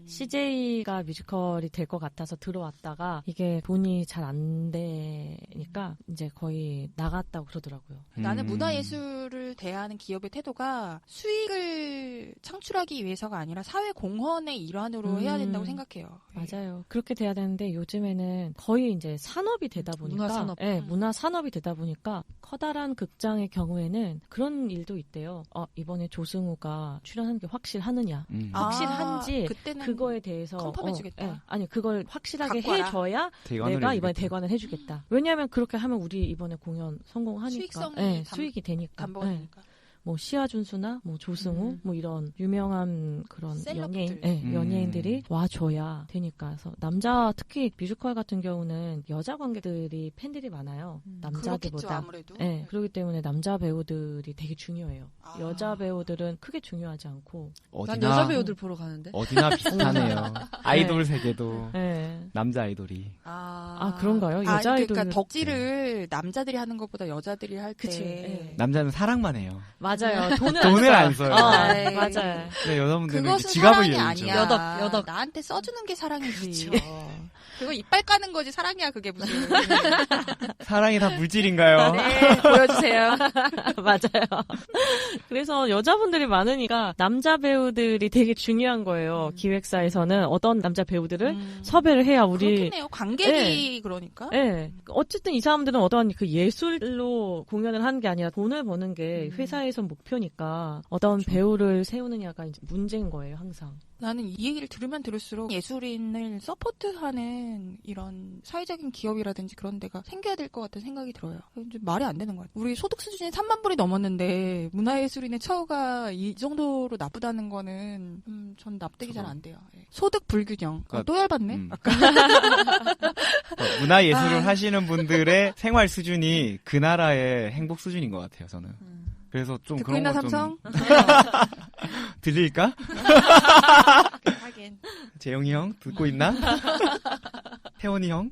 Speaker 3: CJ가 뮤지컬이 될 것 같아서 들어왔다가 이게 돈이 잘 안 되니까 이제 거의 나갔다고 그러더라고요.
Speaker 1: 나는 문화예술을 대하는 기업의 태도가 수익을 창출하기 위해서가 아니라 사회 공헌의 일환으로 해야 된다고 생각해요.
Speaker 3: 맞아요. 그렇게 돼야 되는데 요즘에는 거의 이제 산업이 되다 보니까
Speaker 4: 문화산업.
Speaker 3: 네, 문화산업이 되다 보니까 커다란 극장의 경우에는 그런 일도 있대요. 이번에 조승우가 출연한 게 확실하느냐. 확실한지
Speaker 1: 그때는
Speaker 3: 그거에 대해서
Speaker 1: 컨펌해주겠다.
Speaker 3: 아니 그걸 확실하게
Speaker 1: 갖고 와라.
Speaker 3: 해줘야
Speaker 2: 대관을
Speaker 3: 내가 이번에
Speaker 2: 해주겠다.
Speaker 3: 대관을 해주겠다. 왜냐하면 그렇게 하면 우리 이번에 공연 성공하니까
Speaker 1: 수익성이
Speaker 3: 네, 수익이 되니까.
Speaker 1: 담보가
Speaker 3: 네.
Speaker 1: 되니까.
Speaker 3: 뭐 시아준수나 뭐 조승우 뭐 이런 유명한 그런
Speaker 1: 셀럽들.
Speaker 3: 연예인, 연예인들이 와줘야 되니까. 그래서 남자 특히 뮤지컬 같은 경우는 여자 관객들이 팬들이 많아요.
Speaker 1: 그렇겠죠,
Speaker 3: 남자들보다.
Speaker 1: 아무래도.
Speaker 3: 네, 그렇기 때문에 남자 배우들이 되게 중요해요.
Speaker 1: 아.
Speaker 3: 여자 배우들은 크게 중요하지 않고.
Speaker 4: 난 여자 배우들 보러 가는데.
Speaker 2: 어디나 비슷하네요. 아이돌 세계도
Speaker 3: 네.
Speaker 2: 남자 아이돌이.
Speaker 3: 그런가요? 여자
Speaker 1: 그러니까
Speaker 3: 아이돌은
Speaker 1: 덕질을 남자들이 하는 것보다 여자들이 할 때.
Speaker 3: 그치, 예.
Speaker 2: 남자는 사랑만 해요.
Speaker 3: 맞아요. 맞아요.
Speaker 2: 돈을 안 써요.
Speaker 4: 네.
Speaker 3: 맞아요.
Speaker 2: 네, 여자분들은 이렇게
Speaker 1: 그것은
Speaker 2: 지갑을
Speaker 1: 사랑이
Speaker 2: 열죠.
Speaker 1: 아니야.
Speaker 4: 여덕.
Speaker 1: 나한테 써주는 게 사랑이지.
Speaker 3: 그렇죠.
Speaker 1: 그거 이빨 까는 거지 사랑이야 그게 무슨.
Speaker 2: 사랑이 다 물질인가요?
Speaker 1: 네, 보여주세요.
Speaker 3: 맞아요. 그래서 여자분들이 많으니까 남자 배우들이 되게 중요한 거예요. 기획사에서는 어떤 남자 배우들을 섭외를 해야 우리
Speaker 1: 그렇겠네요. 관객이 그러니까.
Speaker 3: 네. 어쨌든 이 사람들은 어떤 그 예술로 공연을 하는 게 아니라 돈을 버는 게 회사에서 목표니까 어떤 배우를 세우느냐가 이제 문제인 거예요, 항상.
Speaker 1: 나는 이 얘기를 들으면 들을수록 예술인을 서포트하는 이런 사회적인 기업이라든지 그런 데가 생겨야 될 것 같다는 생각이 들어요. 좀 말이 안 되는 것 같아요. 우리 소득 수준이 3만 불이 넘었는데 문화예술인의 처우가 이 정도로 나쁘다는 거는 전 납득이 잘 안 돼요. 예. 소득 불균형.
Speaker 2: 그러니까,
Speaker 1: 또 열받네. 아까.
Speaker 2: 문화 예술을 하시는 분들의 생활 수준이 그 나라의 행복 수준인 것 같아요, 저는. 그래서 좀
Speaker 1: 듣고
Speaker 2: 그런
Speaker 1: 있나
Speaker 2: 거 좀
Speaker 1: 삼성?
Speaker 2: 들릴까?
Speaker 1: 하긴.
Speaker 2: 재영이 형 듣고 있나? 태원이 형?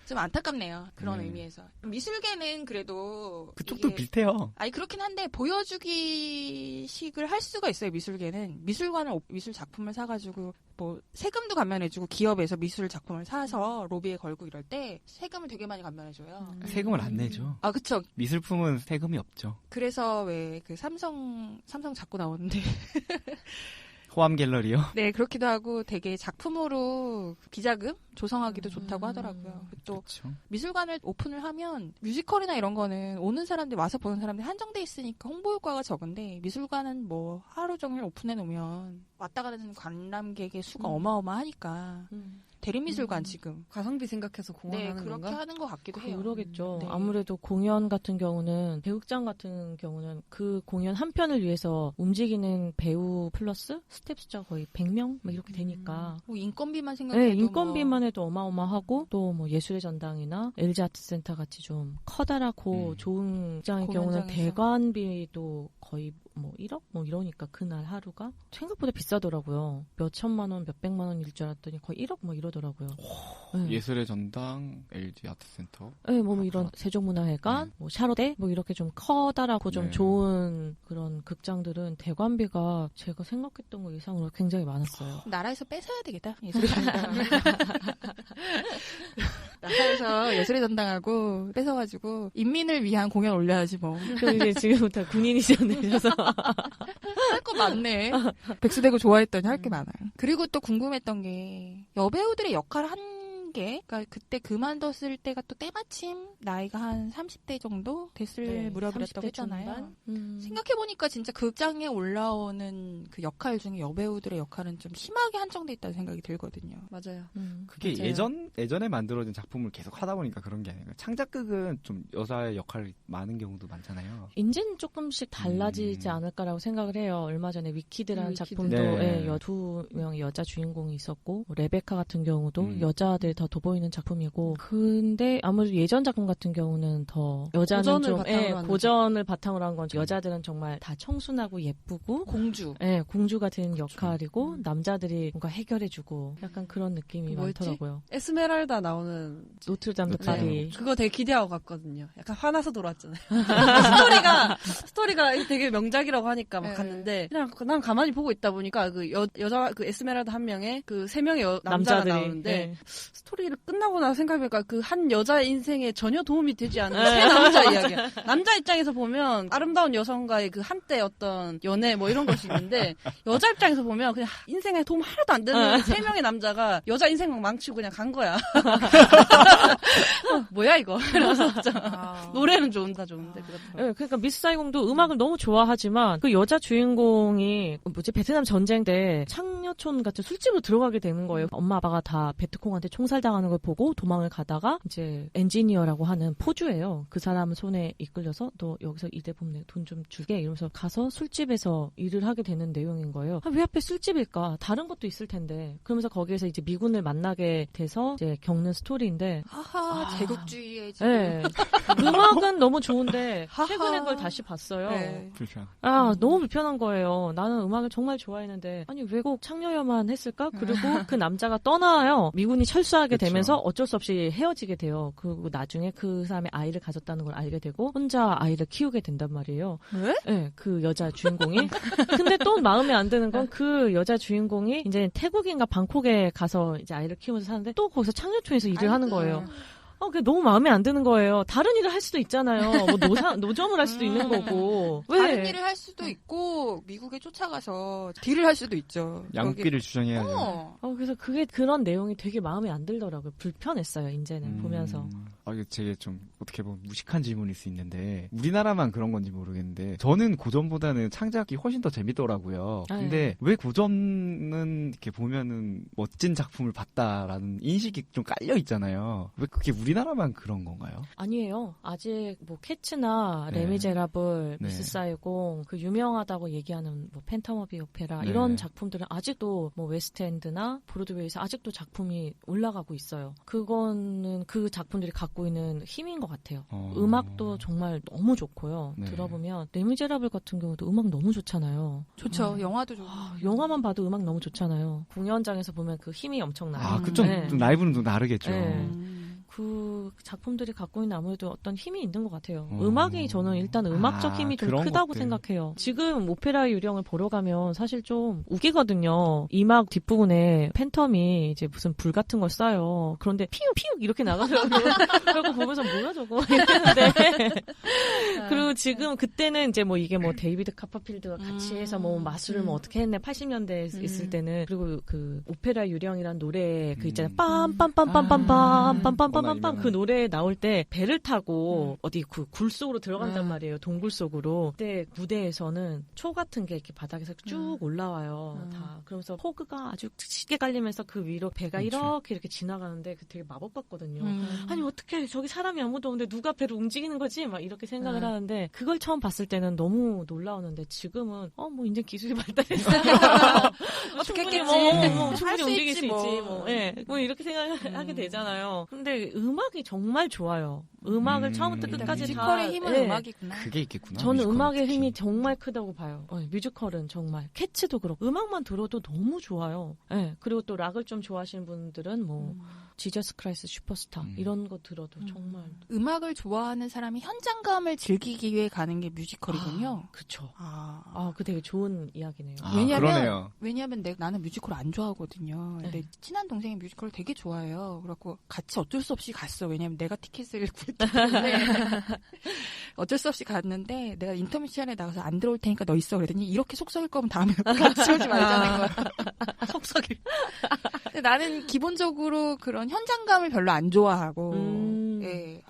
Speaker 1: 좀 안타깝네요. 그런 의미에서. 미술계는 그래도
Speaker 2: 그쪽도
Speaker 1: 이게-
Speaker 2: 비슷해요.
Speaker 1: 아니 그렇긴 한데 보여주기식을 할 수가 있어요. 미술계는 미술관을 미술 작품을 사가지고 뭐 세금도 감면해주고 기업에서 미술 작품을 사서 로비에 걸고 이럴 때 세금을 되게 많이 감면해줘요.
Speaker 2: 세금을 안 내죠.
Speaker 1: 아 그쵸.
Speaker 2: 미술품은 세금이 없죠.
Speaker 1: 그래서 왜 그 삼성 자꾸 나오는데
Speaker 2: 호암 갤러리요?
Speaker 1: 네 그렇기도 하고 되게 작품으로 비자금 조성하기도 좋다고 하더라고요. 또
Speaker 2: 그렇죠.
Speaker 1: 미술관을 오픈을 하면 뮤지컬이나 이런 거는 오는 사람들 와서 보는 사람들이 한정돼 있으니까 홍보 효과가 적은데 미술관은 뭐 하루 종일 오픈해 놓으면 왔다 가는 관람객의 수가 어마어마하니까 대림미술관 지금
Speaker 4: 가성비 생각해서
Speaker 1: 네
Speaker 4: 공헌하는
Speaker 1: 그렇게
Speaker 4: 건가?
Speaker 1: 하는 것 같기도 해요.
Speaker 3: 그러겠죠.
Speaker 1: 네.
Speaker 3: 아무래도 공연 같은 경우는 배극장 같은 경우는 그 공연 한 편을 위해서 움직이는 배우 플러스 스텝 숫자가 거의 100명 막 이렇게 되니까
Speaker 1: 뭐 인건비만 생각해도
Speaker 3: 네, 인건비만
Speaker 1: 뭐
Speaker 3: 해도 어마어마하고 또 뭐 예술의 전당이나 LG 아트센터 같이 좀 커다랗고 좋은 극장의 경우는
Speaker 1: 공연장에서.
Speaker 3: 대관비도 거의 뭐 1억 뭐 이러니까 그날 하루가 생각보다 비싸더라고요. 몇 천만 원, 몇 백만 원일 줄 알았더니 거의 1억 뭐 이러더라고요. 네.
Speaker 2: 예술의 전당, LG 아트센터.
Speaker 3: 네, 뭐 이런 세종문화회관, 뭐 샤로데, 뭐 이렇게 좀 커다랗고 좀
Speaker 2: 네.
Speaker 3: 좋은 그런 극장들은 대관비가 제가 생각했던 것 이상으로 굉장히 많았어요.
Speaker 1: 나라에서 뺏어야 되겠다. 예술의 전당. 나라에서 예술의 전당하고 뺏어가지고 인민을 위한 공연 올려야지 뭐.
Speaker 3: 그래서 이제 지금부터 군인이 되셔서
Speaker 1: 할 거 많네. 백수대고 좋아했더니 할 게 많아요. 그리고 또 궁금했던 게 여배우들의 역할을 한 게, 그러니까 그때 그만뒀을 때가 또 때마침 나이가 한 30대 정도 됐을
Speaker 3: 네,
Speaker 1: 무렵이었다고
Speaker 3: 30대
Speaker 1: 했잖아요.
Speaker 3: 중반?
Speaker 1: 생각해보니까 진짜 극장에 올라오는 그 역할 중에 여배우들의 역할은 좀 심하게 한정돼 있다는 생각이 들거든요.
Speaker 4: 맞아요.
Speaker 2: 그게
Speaker 3: 맞아요.
Speaker 2: 예전에 만들어진 작품을 계속 하다 보니까 그런 게 아니라 창작극은 좀 여자의 역할이 많은 경우도 많잖아요.
Speaker 3: 이제는 조금씩 달라지지 않을까라고 생각을 해요. 얼마 전에 위키드라는
Speaker 4: 위키드.
Speaker 3: 작품도
Speaker 2: 네.
Speaker 3: 두 명의 여자 주인공이 있었고 뭐 레베카 같은 경우도 여자들이 더 돋보이는 작품이고 근데 아무래도 예전 작품 같은 경우는 더 여자는
Speaker 4: 고전을
Speaker 3: 좀
Speaker 4: 바탕으로 하는
Speaker 3: 고전을 바탕으로 한 건 여자들은 정말 다 청순하고 예쁘고
Speaker 1: 공주.
Speaker 3: 공주 같은 역할이고 남자들이 뭔가 해결해주고 약간 그런 느낌이
Speaker 4: 뭐였지?
Speaker 3: 많더라고요.
Speaker 4: 에스메랄다 나오는
Speaker 3: 노트르담 드
Speaker 2: 네.
Speaker 3: 파리.
Speaker 4: 그거 되게 기대하고 갔거든요. 약간 화나서 돌아왔잖아요. 스토리가 되게 명작이라고 하니까 막
Speaker 1: 네.
Speaker 4: 갔는데 그냥 난 가만히 보고 있다 보니까 그 여자 그 에스메랄다 한 명에 그 세 명의 남자가
Speaker 3: 남자들이
Speaker 4: 나오는데
Speaker 3: 네.
Speaker 4: 스토리를 끝나고 나서 생각해보니까 그 한 여자의 인생에 전혀 도움이 되지 않는 세 남자 이야기야. 남자 입장에서 보면 아름다운 여성과의 그 한때 어떤 연애 뭐 이런 것이 있는데 여자 입장에서 보면 그냥 인생에 도움 하나도 안 되는 세 명의 남자가 여자 인생 막 망치고 그냥 간 거야. 뭐야 이거. 이러면서 노래는 좋은데 그렇더라고.
Speaker 3: 네, 그러니까 미스 사이공도 음악을 너무 좋아하지만 그 여자 주인공이 베트남 전쟁 때 창녀촌 같은 술집으로 들어가게 되는 거예요. 엄마 아빠가 다 베트콩한테 총살당하는 걸 보고 도망을 가다가 이제 엔지니어라고 하는 포주예요. 그 사람 손에 이끌려서 너 여기서 일해보면 돈 좀 줄게 이러면서 가서 술집에서 일을 하게 되는 내용인 거예요. 왜 하필 술집일까? 다른 것도 있을 텐데. 그러면서 거기에서 이제 미군을 만나게 돼서 이제 겪는 스토리인데
Speaker 1: 하하, 제국주의의 지금.
Speaker 3: 네. 음악은 너무 좋은데 최근에 그걸 다시 봤어요.
Speaker 1: 네.
Speaker 2: 불편.
Speaker 3: 너무 불편한 거예요. 나는 음악을 정말 좋아했는데 아니 왜 꼭 창녀여만 했을까? 그리고 그 남자가 떠나요. 미군이 철수하게
Speaker 2: 그쵸.
Speaker 3: 되면서 어쩔 수 없이 헤어지게 돼요. 그리고 나중에 그 사람이 아이를 가졌다는 걸 알게 되고 혼자 아이를 키우게 된단 말이에요.
Speaker 1: 왜?
Speaker 3: 네, 그 여자 주인공이. 근데 또 마음에 안 드는 건 그 여자 주인공이 이제 태국인가 방콕에 가서 이제 아이를 키우면서 사는데 또 거기서 창녀촌에서 일을 하는 거예요. 그게 너무 마음에 안 드는 거예요. 다른 일을 할 수도 있잖아요. 뭐 노점을 할 수도 있는 거고. 왜?
Speaker 1: 다른 일을 할 수도 있고 미국에 쫓아가서 딜을 할 수도 있죠.
Speaker 2: 양육비를 주장해야죠.
Speaker 3: 그래서 그런 내용이 되게 마음에 안 들더라고요. 불편했어요, 이제는 보면서.
Speaker 2: 이거 되게 좀 어떻게 보면 무식한 질문일 수 있는데 우리나라만 그런 건지 모르겠는데 저는 고전보다는 창작이 훨씬 더 재밌더라고요. 근데 왜 고전은 이렇게 보면은 멋진 작품을 봤다라는 인식이 좀 깔려 있잖아요. 왜 그게 우리나라만 그런 건가요?
Speaker 3: 아니에요. 아직 뭐 캐츠나
Speaker 2: 네.
Speaker 3: 레미제라블,
Speaker 2: 네.
Speaker 3: 미스 사이공 그 유명하다고 얘기하는 뭐 팬텀 오브 오페라
Speaker 2: 네.
Speaker 3: 이런 작품들은 아직도 뭐 웨스트엔드나 브로드웨이에서 아직도 작품이 올라가고 있어요. 그거는 그 작품들이 갖고 있는 힘인 것 같아요. 음악도 정말 너무 좋고요.
Speaker 2: 네.
Speaker 3: 들어보면 레미제라블 같은 경우도 음악 너무 좋잖아요.
Speaker 1: 좋죠. 영화도 좋고.
Speaker 3: 영화만 봐도 음악 너무 좋잖아요. 공연장에서 보면 그 힘이 엄청나요.
Speaker 2: 좀
Speaker 3: 네.
Speaker 2: 라이브는 좀 다르겠죠.
Speaker 3: 네. 그 작품들이 갖고 있는 아무래도 어떤 힘이 있는 것 같아요. 음악이 저는 일단 음악적 힘이 좀
Speaker 2: 그런
Speaker 3: 크다고
Speaker 2: 것들.
Speaker 3: 생각해요. 지금 오페라 유령을 보러 가면 사실 좀 웃기거든요. 이막 뒷부분에 팬텀이 이제 무슨 불 같은 걸 쏴요. 그런데 피우 이렇게 나가더라고요. 그리고 보면서 뭐야 저거 이랬는데 그리고 지금 그때는 이제 뭐 이게 뭐 데이비드 카퍼필드가 같이 해서 뭐 마술을 뭐 어떻게 했네 80년대에 있을 때는 그리고 그 오페라 유령이란 노래 그 있잖아요. 빰빰빰빰빰빰빰빰빰빰 그 노래 나올 때 배를 타고 어디 그 굴 속으로 들어간단 말이에요. 동굴 속으로. 그때 무대에서는 초 같은 게 이렇게 바닥에서 쭉 올라와요. 다. 그러면서 호그가 아주 쉽게 깔리면서 그 위로 배가 이렇게 지나가는데 그 되게 마법 같거든요. 아니 어떻게 저기 사람이 아무도 없는데 누가 배를 움직이는 거지? 막 이렇게 생각을 하는데 그걸 처음 봤을 때는 너무 놀라웠는데 지금은 뭐 이제 기술이 발달했어요.
Speaker 1: 어떻게
Speaker 3: 충분히
Speaker 1: 했겠지.
Speaker 3: 충분히 움직일 수 있지.
Speaker 1: 뭐.
Speaker 3: 뭐 이렇게 생각하게 되잖아요. 근데 음악이 정말 좋아요. 음악을 처음부터 끝까지
Speaker 1: 뮤지컬의 힘은
Speaker 3: 네.
Speaker 1: 음악이구나.
Speaker 2: 그게 있겠구나.
Speaker 3: 저는
Speaker 2: 뮤지컬은
Speaker 3: 음악의
Speaker 2: 특히.
Speaker 3: 힘이 정말 크다고 봐요. 뮤지컬은 정말 캐츠도 그렇고 음악만 들어도 너무 좋아요. 네. 그리고 또 락을 좀 좋아하시는 분들은 뭐 지저스 크라이스트 슈퍼스타 이런 거 들어도 정말
Speaker 1: 음악을 좋아하는 사람이 현장감을 즐기기 위해 가는 게 뮤지컬이군요.
Speaker 3: 그쵸.
Speaker 1: 아,
Speaker 3: 그 되게 좋은 이야기네요.
Speaker 1: 왜냐면 나는 뮤지컬 안 좋아하거든요. 근데 친한 동생이 뮤지컬을 되게 좋아해요. 그래갖고 같이 어쩔 수 없이 갔어. 왜냐면 내가 티켓을 구했기 때문에 어쩔 수 없이 갔는데 내가 인터뷰 시간에 나가서 안 들어올 테니까 너 있어 그랬더니 이렇게 속썩일 거면 다음에 같이 오지 말자는 거야.
Speaker 4: 속삭일.
Speaker 1: 근데 나는 기본적으로 그런 현장감을 별로 안 좋아하고 예,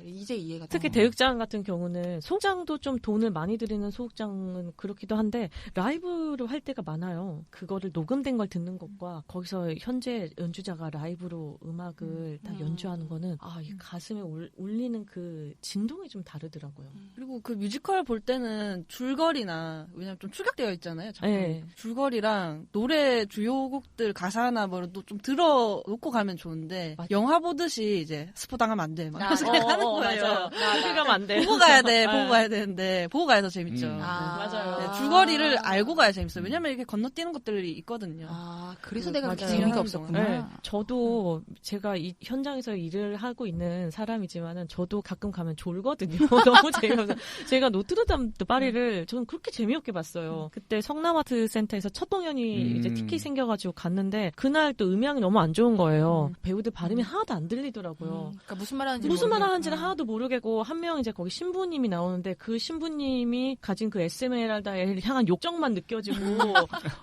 Speaker 1: 이제 이해가
Speaker 3: 특히 대극장 같은 경우는 소극장도 좀 돈을 많이 들이는 소극장은 그렇기도 한데 라이브로 할 때가 많아요. 그거를 녹음된 걸 듣는 것과 거기서 현재 연주자가 라이브로 음악을 다 연주하는 거는 이 가슴에 울리는 그 진동이 좀 다르더라고요.
Speaker 4: 그리고 그 뮤지컬 볼 때는 줄거리나 왜냐면 좀 축약되어 있잖아요. 작품이.
Speaker 3: 네.
Speaker 4: 줄거리랑 노래 주요곡들 가사나 뭐도 좀 들어놓고 가면 좋은데
Speaker 3: 맞아.
Speaker 4: 영화 보듯이 이제 스포 당하면 안 돼. 막 생각하는 거예요.
Speaker 3: 맞아요. 그렇게 가면 안 돼.
Speaker 4: 보고 가야 돼. 보고 가야 되는데 보고 가야 더 재밌죠.
Speaker 3: 맞아요.
Speaker 4: 네, 줄거리를 알고 가야 재밌어요. 왜냐면 이렇게 건너뛰는 것들이 있거든요.
Speaker 1: 그래서 내가 그렇게
Speaker 3: 맞아요.
Speaker 1: 재미가 없었구나.
Speaker 3: 네, 저도 제가 이 현장에서 일을 하고 있는 사람이지만은 저도 가끔 가면 졸거든요. 너무 재미없어. 제가 노트르담 파리를 저는 그렇게 재미없게 봤어요. 그때 성남아트 센터에서 첫 공연이 이제 티켓이 생겨가지고 갔는데 그날 또 음향이 너무 안 좋은 거예요. 배우들 발음이 하나도 안 들리더라고요.
Speaker 1: 그러니까 무슨 말 하는지
Speaker 3: 무슨 말 하는지는 하나도 모르겠고 한 명 이제 거기 신부님이 나오는데 그 신부님이 가진 그 에스메랄다를 향한 욕정만 느껴지고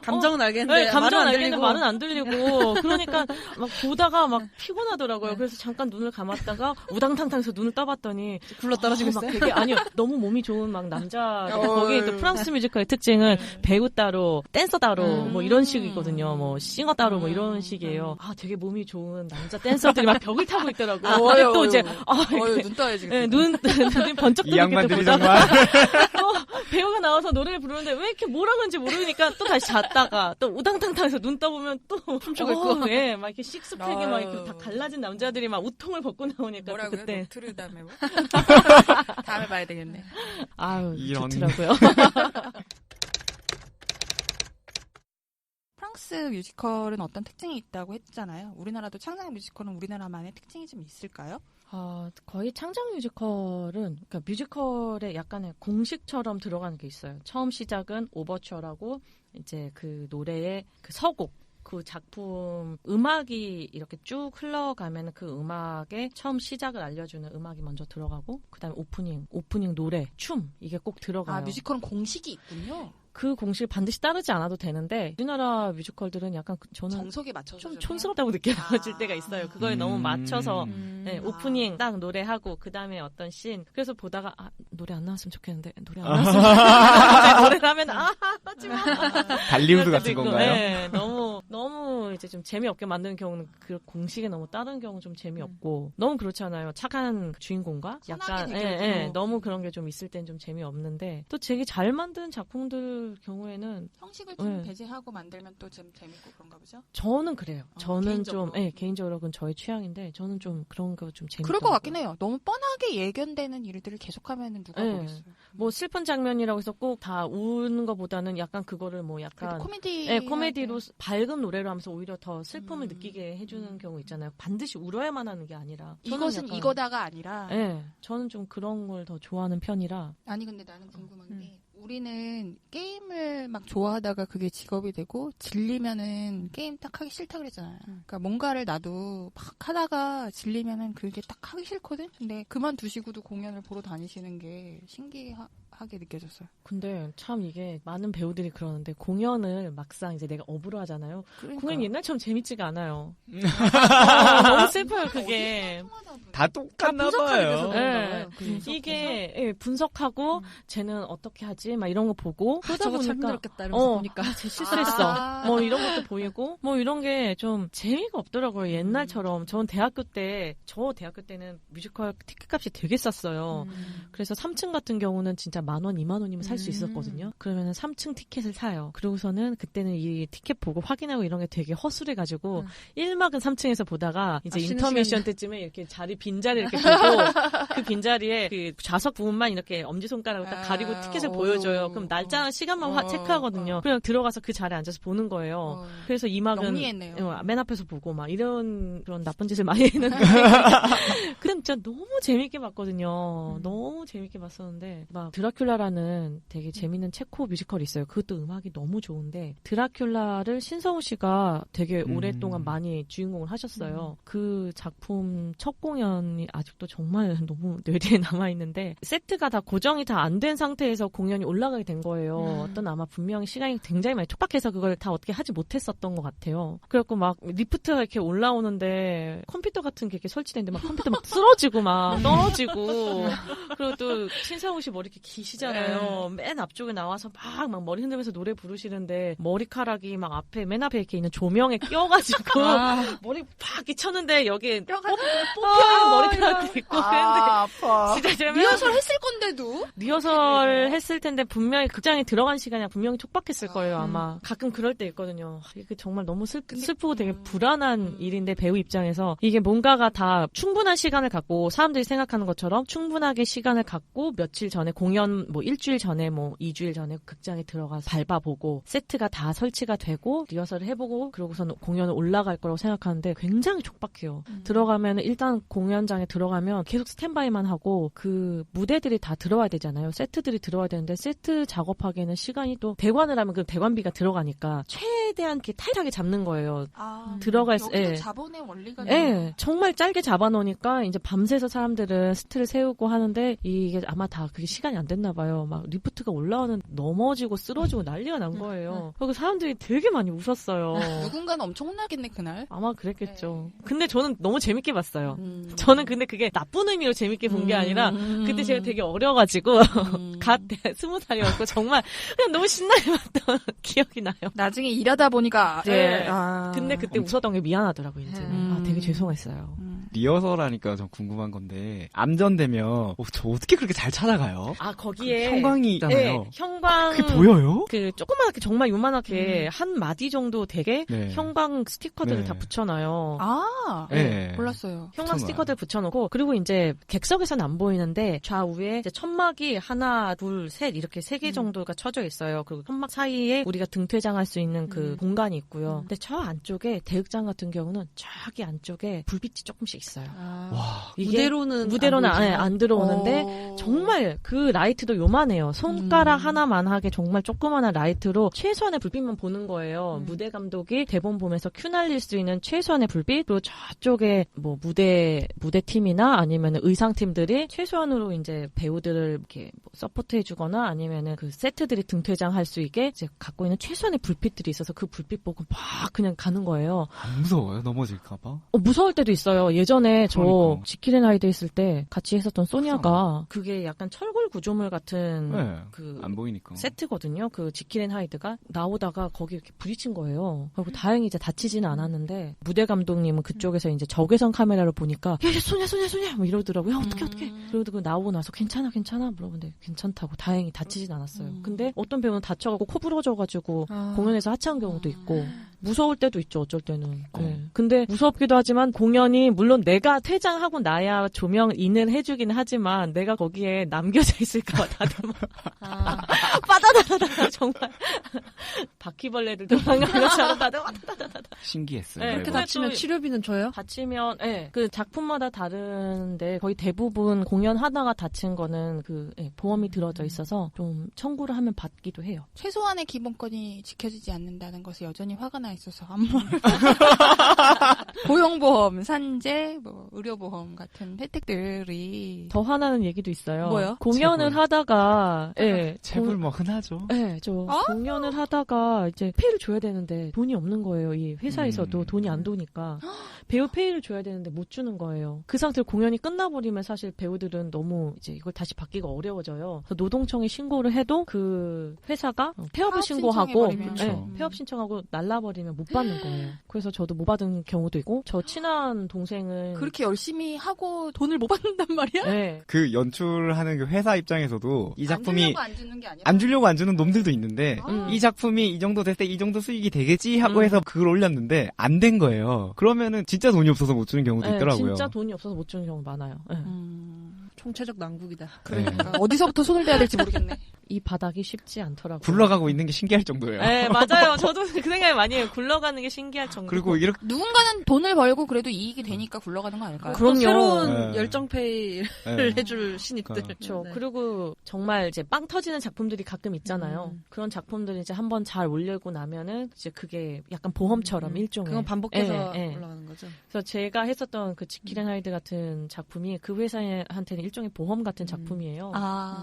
Speaker 4: 감정은 알겠는데
Speaker 3: 감정은
Speaker 4: 말은 안
Speaker 3: 알겠는데
Speaker 4: 들리고.
Speaker 3: 말은 안 들리고 그러니까 막 보다가 막 피곤하더라고요. 그래서 잠깐 눈을 감았다가 우당탕탕해서 눈을 떠봤더니
Speaker 4: 굴러 떨어지고
Speaker 3: 막
Speaker 4: 있어요.
Speaker 3: 되게 아니요 너무 몸이 좋은 막 남자 거기 또 프랑스 뮤지컬의 특징은 배우 따로 댄서 따로 뭐 이런 식이거든요. 뭐 싱어 따로 뭐 이런 식이에요. 되게 몸이 좋은 남자 댄서들이 막 벽을 타고 있더라고요. 근데 또 이제
Speaker 1: 눈 떠야지.
Speaker 3: 네, 눈이 번쩍
Speaker 2: 이
Speaker 3: 뜨게
Speaker 2: 양반들이
Speaker 3: 보다가
Speaker 2: 정말
Speaker 3: 배우가 나와서 노래를 부르는데 왜 이렇게 뭐라 그런지 모르니까 또 다시 잤다가 또 우당탕탕해서 눈 떠보면 또 춤추고 있고 네, 막 이렇게 식스팩에 막 이렇게 다 갈라진 남자들이 막 우통을 벗고 나오니까
Speaker 1: 뭐라고요?
Speaker 3: 그때
Speaker 1: 노트르담에 뭐? 다음에 봐야 되겠네.
Speaker 3: 아유
Speaker 2: 이런.
Speaker 3: 좋더라고요.
Speaker 1: 프랑스 뮤지컬은 어떤 특징이 있다고 했잖아요. 우리나라도 창작 뮤지컬은 우리나라만의 특징이 좀 있을까요?
Speaker 3: 거의 창작 뮤지컬은 그러니까 뮤지컬에 약간의 공식처럼 들어가는 게 있어요. 처음 시작은 오버처라고 이제 그 노래의 그 서곡 그 작품 음악이 이렇게 쭉 흘러가면 그 음악의 처음 시작을 알려주는 음악이 먼저 들어가고 그다음에 오프닝 노래, 춤 이게 꼭 들어가요.
Speaker 1: 뮤지컬은 공식이 있군요.
Speaker 3: 그 공식을 반드시 따르지 않아도 되는데 우리나라 뮤지컬들은 약간 저는
Speaker 1: 정석에 맞춰서
Speaker 3: 좀 촌스럽다고 느껴질 때가 있어요. 그거에 너무 맞춰서 네, 오프닝 딱 노래하고 그 다음에 어떤 씬 그래서 보다가 노래 안 나왔으면 좋겠는데 노래 안 나왔으면 좋겠는데 노래를 하면 하지마
Speaker 2: 발리우드 같은 건가요?
Speaker 3: 네, 너무 이제 좀 재미없게 만드는 경우는 그 공식에 너무 따르는 경우는 좀 재미없고 너무 그렇잖아요. 착한 주인공과 약간 너무 그런 게 좀 있을 땐 좀 재미없는데 또 되게 잘 만든 작품들 경우에는
Speaker 1: 형식을 좀 배제하고 만들면 또 좀 재밌고 그런가 보죠?
Speaker 3: 저는 그래요. 저는
Speaker 1: 개인적으로?
Speaker 3: 좀 개인적으로 그건 저의 취향인데 저는 좀 그런 거 좀 재밌어요.
Speaker 1: 그럴 것 같긴 해요. 너무 뻔하게 예견되는 일들을 계속하면 누가
Speaker 3: 네.
Speaker 1: 보겠어요.
Speaker 3: 뭐 슬픈 장면이라고 해서 꼭 다 우는 것보다는 약간 그거를 뭐 약간 코미디로 밝은 노래로 하면서 오히려 더 슬픔을 느끼게 해주는 경우 있잖아요. 반드시 울어야만 하는 게 아니라
Speaker 1: 이것은
Speaker 3: 약간,
Speaker 1: 이거다가 아니라
Speaker 3: 저는 좀 그런 걸 더 좋아하는 편이라
Speaker 1: 아니 근데 나는 궁금한 게 우리는 게임을 막 좋아하다가 그게 직업이 되고 질리면은 게임 딱 하기 싫다 그랬잖아요. 그러니까 뭔가를 나도 막 하다가 질리면은 그게 딱 하기 싫거든. 근데 그만두시고도 공연을 보러 다니시는 게 신기하게 느껴졌어요.
Speaker 3: 근데 참 이게 많은 배우들이 그러는데 공연을 막상 이제 내가 업으로 하잖아요.
Speaker 1: 그러니까.
Speaker 3: 공연 옛날처럼 재밌지가 않아요. 너무 슬퍼요 그게.
Speaker 2: 다 똑같나 봐요.
Speaker 3: 네. 이게 분석하고 쟤는 어떻게 하지? 막 이런 거 보고 그러다
Speaker 4: 저거
Speaker 3: 보니까
Speaker 4: 참 힘들었겠다 이러면서 보니까
Speaker 3: 쟤 실수했어. 뭐 이런 것도 보이고 뭐 이런 게 좀 재미가 없더라고요. 옛날처럼. 저 대학교 때는 뮤지컬 티켓값이 되게 쌌어요. 그래서 3층 같은 경우는 진짜 10,000원, 20,000원이면 살 수 있었거든요. 그러면은 3층 티켓을 사요. 그러고서는 그때는 이 티켓 보고 확인하고 이런 게 되게 허술해가지고 1막은 3층에서 보다가 이제 인터미션 때쯤에 이렇게 빈자리 이렇게 보고 그 빈자리에 그 좌석 부분만 이렇게 엄지손가락으로 딱 가리고 티켓을 보여줘요. 그럼 날짜랑 시간만 체크하거든요. 그냥 들어가서 그 자리에 앉아서 보는 거예요. 그래서 2막은
Speaker 1: 영리했네요.
Speaker 3: 맨 앞에서 보고 막 이런 그런 나쁜 짓을 많이 했는데 그땐 진짜 너무 재밌게 봤거든요. 너무 재밌게 봤었는데 막 드라큘라라는 되게 재밌는 체코 뮤지컬이 있어요. 그것도 음악이 너무 좋은데 드라큘라를 신성우 씨가 되게 오랫동안 많이 주인공을 하셨어요. 그 작품 첫 공연이 아직도 정말 너무 뇌리에 남아있는데 세트가 다 고정이 다 안 된 상태에서 공연이 올라가게 된 거예요. 어떤 아마 분명히 시간이 굉장히 많이 촉박해서 그걸 다 어떻게 하지 못했었던 것 같아요. 그래갖고 막 리프트가 이렇게 올라오는데 컴퓨터 같은 게 이렇게 설치됐는데 막 컴퓨터 막 쓰러지고 막 떨어지고 그리고 또 신성우 씨 머리 이렇게 기시잖아요. 맨 앞쪽에 나와서 막 머리 흔들면서 노래 부르시는데 머리카락이 막 맨 앞에 이렇게 있는 조명에 껴가지고 머리 팍 이렇게 쳤는데 여기에 뽑히는 머리카락도 있고 그랬는데
Speaker 1: 아파.
Speaker 3: 진짜
Speaker 1: 리허설 했을 건데도
Speaker 3: 리허설 했을 텐데 분명히 극장에 들어간 시간이 분명히 촉박했을 거예요 아마. 가끔 그럴 때 있거든요. 이게 정말 너무 슬프고 되게 불안한 일인데 배우 입장에서 이게 뭔가가 다 충분한 시간을 갖고 사람들이 생각하는 것처럼 충분하게 시간을 갖고 며칠 전에 공연 뭐 일주일 전에 뭐 2주일 전에 극장에 들어가서 밟아보고 세트가 다 설치가 되고 리허설을 해보고 그러고서는 공연을 올라갈 거라고 생각하는데 굉장히 촉박해요. 들어가면 일단 공연장에 들어가면 계속 스탠바이만 하고 그 무대들이 다 들어와야 되잖아요. 세트들이 들어와야 되는데 세트 작업하기에는 시간이 또 대관을 하면 그 대관비가 들어가니까 최대한 이렇게 타이트하게 잡는 거예요. 들어갈
Speaker 1: 여기도 자본의 원리가
Speaker 3: 정말 짧게 잡아놓으니까 이제 밤새서 사람들은 스트를 세우고 하는데 이게 아마 다 그게 시간이 안 됐나 봐요. 막 리프트가 올라오는 넘어지고 쓰러지고 난리가 난 거예요. 그리고 사람들이 되게 많이 웃었어요.
Speaker 1: 누군가는 엄청 혼나겠네 그날.
Speaker 3: 아마 그랬겠죠. 근데 저는 너무 재밌게 봤어요. 저는 근데 그게 나쁜 의미로 재밌게 본 게 아니라 그때 제가 되게 어려가지고 갓 20살이었고 정말 그냥 너무 신나게 봤던 기억이 나요.
Speaker 1: 나중에 일하다 보니까
Speaker 3: 근데 그때 웃었던 게 미안하더라고요. 이제 되게 죄송했어요.
Speaker 2: 리허설하니까 좀 궁금한 건데 암전되면 저 어떻게 그렇게 잘 찾아가요?
Speaker 3: 아, 거기에.
Speaker 2: 형광이 있잖아요.
Speaker 3: 네, 형광.
Speaker 2: 그게 보여요?
Speaker 3: 그 조그맣게 정말 요만하게 한 마디 정도 되게
Speaker 2: 네.
Speaker 3: 형광 스티커들을
Speaker 2: 네.
Speaker 3: 다 붙여놔요.
Speaker 1: 아,
Speaker 2: 네.
Speaker 1: 몰랐어요.
Speaker 3: 형광
Speaker 2: 붙여놔요.
Speaker 3: 스티커들 붙여놓고 그리고 이제 객석에서는 안 보이는데 좌우에 이제 천막이 하나, 둘, 셋 이렇게 3개 정도가 쳐져 있어요. 그리고 천막 사이에 우리가 등퇴장할 수 있는 그 공간이 있고요. 근데 저 안쪽에 대극장 같은 경우는 저기 안쪽에 불빛이 조금씩 있어요.
Speaker 2: 와.
Speaker 3: 이게
Speaker 4: 무대로는
Speaker 3: 안 들어오는데 정말 그 라이트도 요만해요. 손가락 하나만하게 정말 조그마한 라이트로 최소한의 불빛만 보는 거예요. 무대 감독이 대본 보면서 큐 날릴 수 있는 최소한의 불빛, 그리고 저쪽에 뭐 무대 팀이나 아니면 의상팀들이 최소한으로 이제 배우들을 이렇게 뭐 서포트해주거나 아니면은 그 세트들이 등퇴장할 수 있게 이제 갖고 있는 최소한의 불빛들이 있어서 그 불빛 보고 막 그냥 가는 거예요.
Speaker 2: 안 무서워요? 넘어질까봐?
Speaker 3: 무서울 때도 있어요. 예전에 저
Speaker 2: 그러니까.
Speaker 3: 지킬앤 하이드 있을 때 같이 했었던 소니아가 그게 약간 철골 구조물 같은
Speaker 2: 네.
Speaker 3: 그
Speaker 2: 안 보이니까.
Speaker 3: 세트거든요. 그 지킬앤 하이드가 나오다가 거기 이렇게 부딪힌 거예요. 그리고 다행히 이제 다치지는 않았는데 무대 감독님은 그쪽에서 이제 적외선 카메라로 보니까 야 소냐 뭐 이러더라고요. 야, 어떡해. 그러고 나오고 나서 괜찮아 물어보는데 괜찮다고 다행히 다치진 않았어요. 근데 어떤 배우는 다쳐가고 코 부러져가지고 공연에서 하차한 경우도 있고 무서울 때도 있죠. 어쩔 때는. 네. 근데 무섭기도 하지만 공연이 물론 내가 퇴장하고 나야 조명인을 해주긴 하지만 내가 거기에 남겨져 있을까 봐 다들 막 빠다다다다 정말 바퀴벌레들 도망가는 것처럼 다들
Speaker 2: 신기했어요.
Speaker 3: 네,
Speaker 4: 이렇게
Speaker 3: 근데
Speaker 4: 다치면
Speaker 3: 또
Speaker 4: 치료비는 줘요?
Speaker 3: 다치면, 그 작품마다 다른데 거의 대부분 공연하다가 다친 거는 보험이 들어져 있어서 좀 청구를 하면 받기도 해요.
Speaker 1: 최소한의 기본권이 지켜지지 않는다는 것에 여전히 화가 나 있어서 아무 말을 고용보험, 산재, 뭐 의료보험 같은 혜택들이
Speaker 3: 더 화나는 얘기도 있어요.
Speaker 1: 뭐요?
Speaker 3: 공연을
Speaker 2: 재벌.
Speaker 3: 하다가,
Speaker 2: 재벌 뭐 흔하죠.
Speaker 3: 공연을 하다가 이제 페이를 줘야 되는데 돈이 없는 거예요. 이 회사에서도 돈이 안 도니까 배우 페이를 줘야 되는데 못 주는 거예요. 그 상태로 공연이 끝나버리면 사실 배우들은 너무 이제 이걸 다시 받기가 어려워져요. 그래서 노동청에 신고를 해도 그 회사가 폐업을 신고하고
Speaker 1: 신청해버리면.
Speaker 3: 폐업 신청하고 날라버리면 못 받는 거예요. 그래서 저도 못 받은 경우도 있고 저 친한 동생은
Speaker 1: 그렇게 열심히 하고 돈을 못 받는단 말이야?
Speaker 3: 네.
Speaker 2: 그 연출하는 그 회사 입장에서도 이 작품이
Speaker 1: 안 주는 게 아니야?
Speaker 2: 안 주려고 안 주는 놈들도 있는데
Speaker 3: 음.
Speaker 2: 이 작품이 이 정도 됐을 때 이 정도 수익이 되겠지 하고 해서 그걸 올렸는데 안 된 거예요. 그러면은 진짜 돈이 없어서 못 주는 경우도 있더라고요.
Speaker 3: 진짜 돈이 없어서 못 주는 경우 많아요. 네.
Speaker 4: 총체적 난국이다.
Speaker 1: 그러니까 어디서부터 손을 대야 될지 모르겠네.
Speaker 3: 이 바닥이 쉽지 않더라고요.
Speaker 2: 굴러가고 있는 게 신기할 정도예요.
Speaker 3: 네, 맞아요. 저도 그 생각이 많이 해요. 굴러가는 게 신기할 정도.
Speaker 2: 그리고 이렇게
Speaker 1: 누군가는 돈을 벌고 그래도 이익이 되니까 굴러가는 거 아닐까요?
Speaker 3: 그럼요.
Speaker 4: 새로운
Speaker 2: 네.
Speaker 4: 열정페이를
Speaker 2: 네.
Speaker 4: 해줄 신입들.
Speaker 3: 그렇죠.
Speaker 4: 네.
Speaker 3: 그리고 정말 이제 빵 터지는 작품들이 가끔 있잖아요. 그런 작품들이 이제 한번 잘 올리고 나면은 이제 그게 약간 보험처럼 일종의.
Speaker 4: 그건 반복해서
Speaker 3: 예, 예.
Speaker 4: 올라가는 거죠.
Speaker 3: 그래서 제가 했었던 그 지킬앤 하이드 같은 작품이 그 회사한테는 일종의 보험 같은 작품이에요.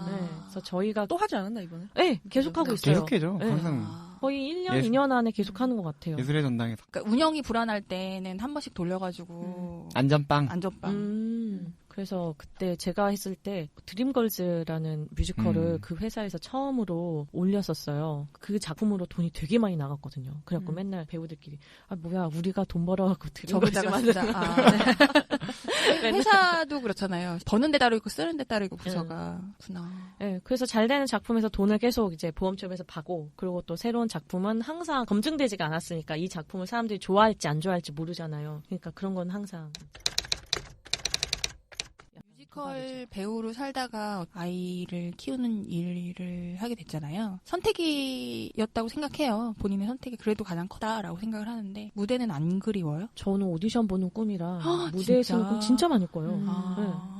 Speaker 3: 네. 그래서 저희가
Speaker 4: 또 하지 않았나 이번에?
Speaker 3: 네, 계속 하고 있어요.
Speaker 2: 계속해죠.
Speaker 3: 네.
Speaker 2: 항상
Speaker 3: 거의 1년,
Speaker 2: 예술-
Speaker 3: 2년 안에 계속 하는 것 같아요.
Speaker 2: 예술의 전당에서
Speaker 1: 그러니까 운영이 불안할 때는 한 번씩 돌려가지고
Speaker 2: 안전빵.
Speaker 1: 안전빵.
Speaker 3: 그래서 그때 제가 했을 때 드림걸즈라는 뮤지컬을 그 회사에서 처음으로 올렸었어요. 그 작품으로 돈이 되게 많이 나갔거든요. 그래갖고 맨날 배우들끼리 아 뭐야 우리가 돈 벌어갖고 드림걸즈
Speaker 1: 저기다가
Speaker 3: 만드는
Speaker 1: 진짜 회사도 그렇잖아요. 버는 데 따로 있고 쓰는 데 따로 있고 부서가 구나.
Speaker 3: 네, 그래서 잘 되는 작품에서 돈을 계속 이제 보험처럼에서 받고 그리고 또 새로운 작품은 항상 검증되지가 않았으니까 이 작품을 사람들이 좋아할지 안 좋아할지 모르잖아요. 그러니까 그런 건 항상
Speaker 1: 뮤지컬 배우로 살다가 아이를 키우는 일을 하게 됐잖아요. 선택이었다고 생각해요. 본인의 선택이 그래도 가장 크다라고 생각을 하는데 무대는 안 그리워요?
Speaker 3: 저는 오디션 보는 꿈이라
Speaker 1: 헉,
Speaker 3: 무대에서는
Speaker 1: 진짜?
Speaker 3: 꿈 진짜 많이 꿔요.
Speaker 1: 아.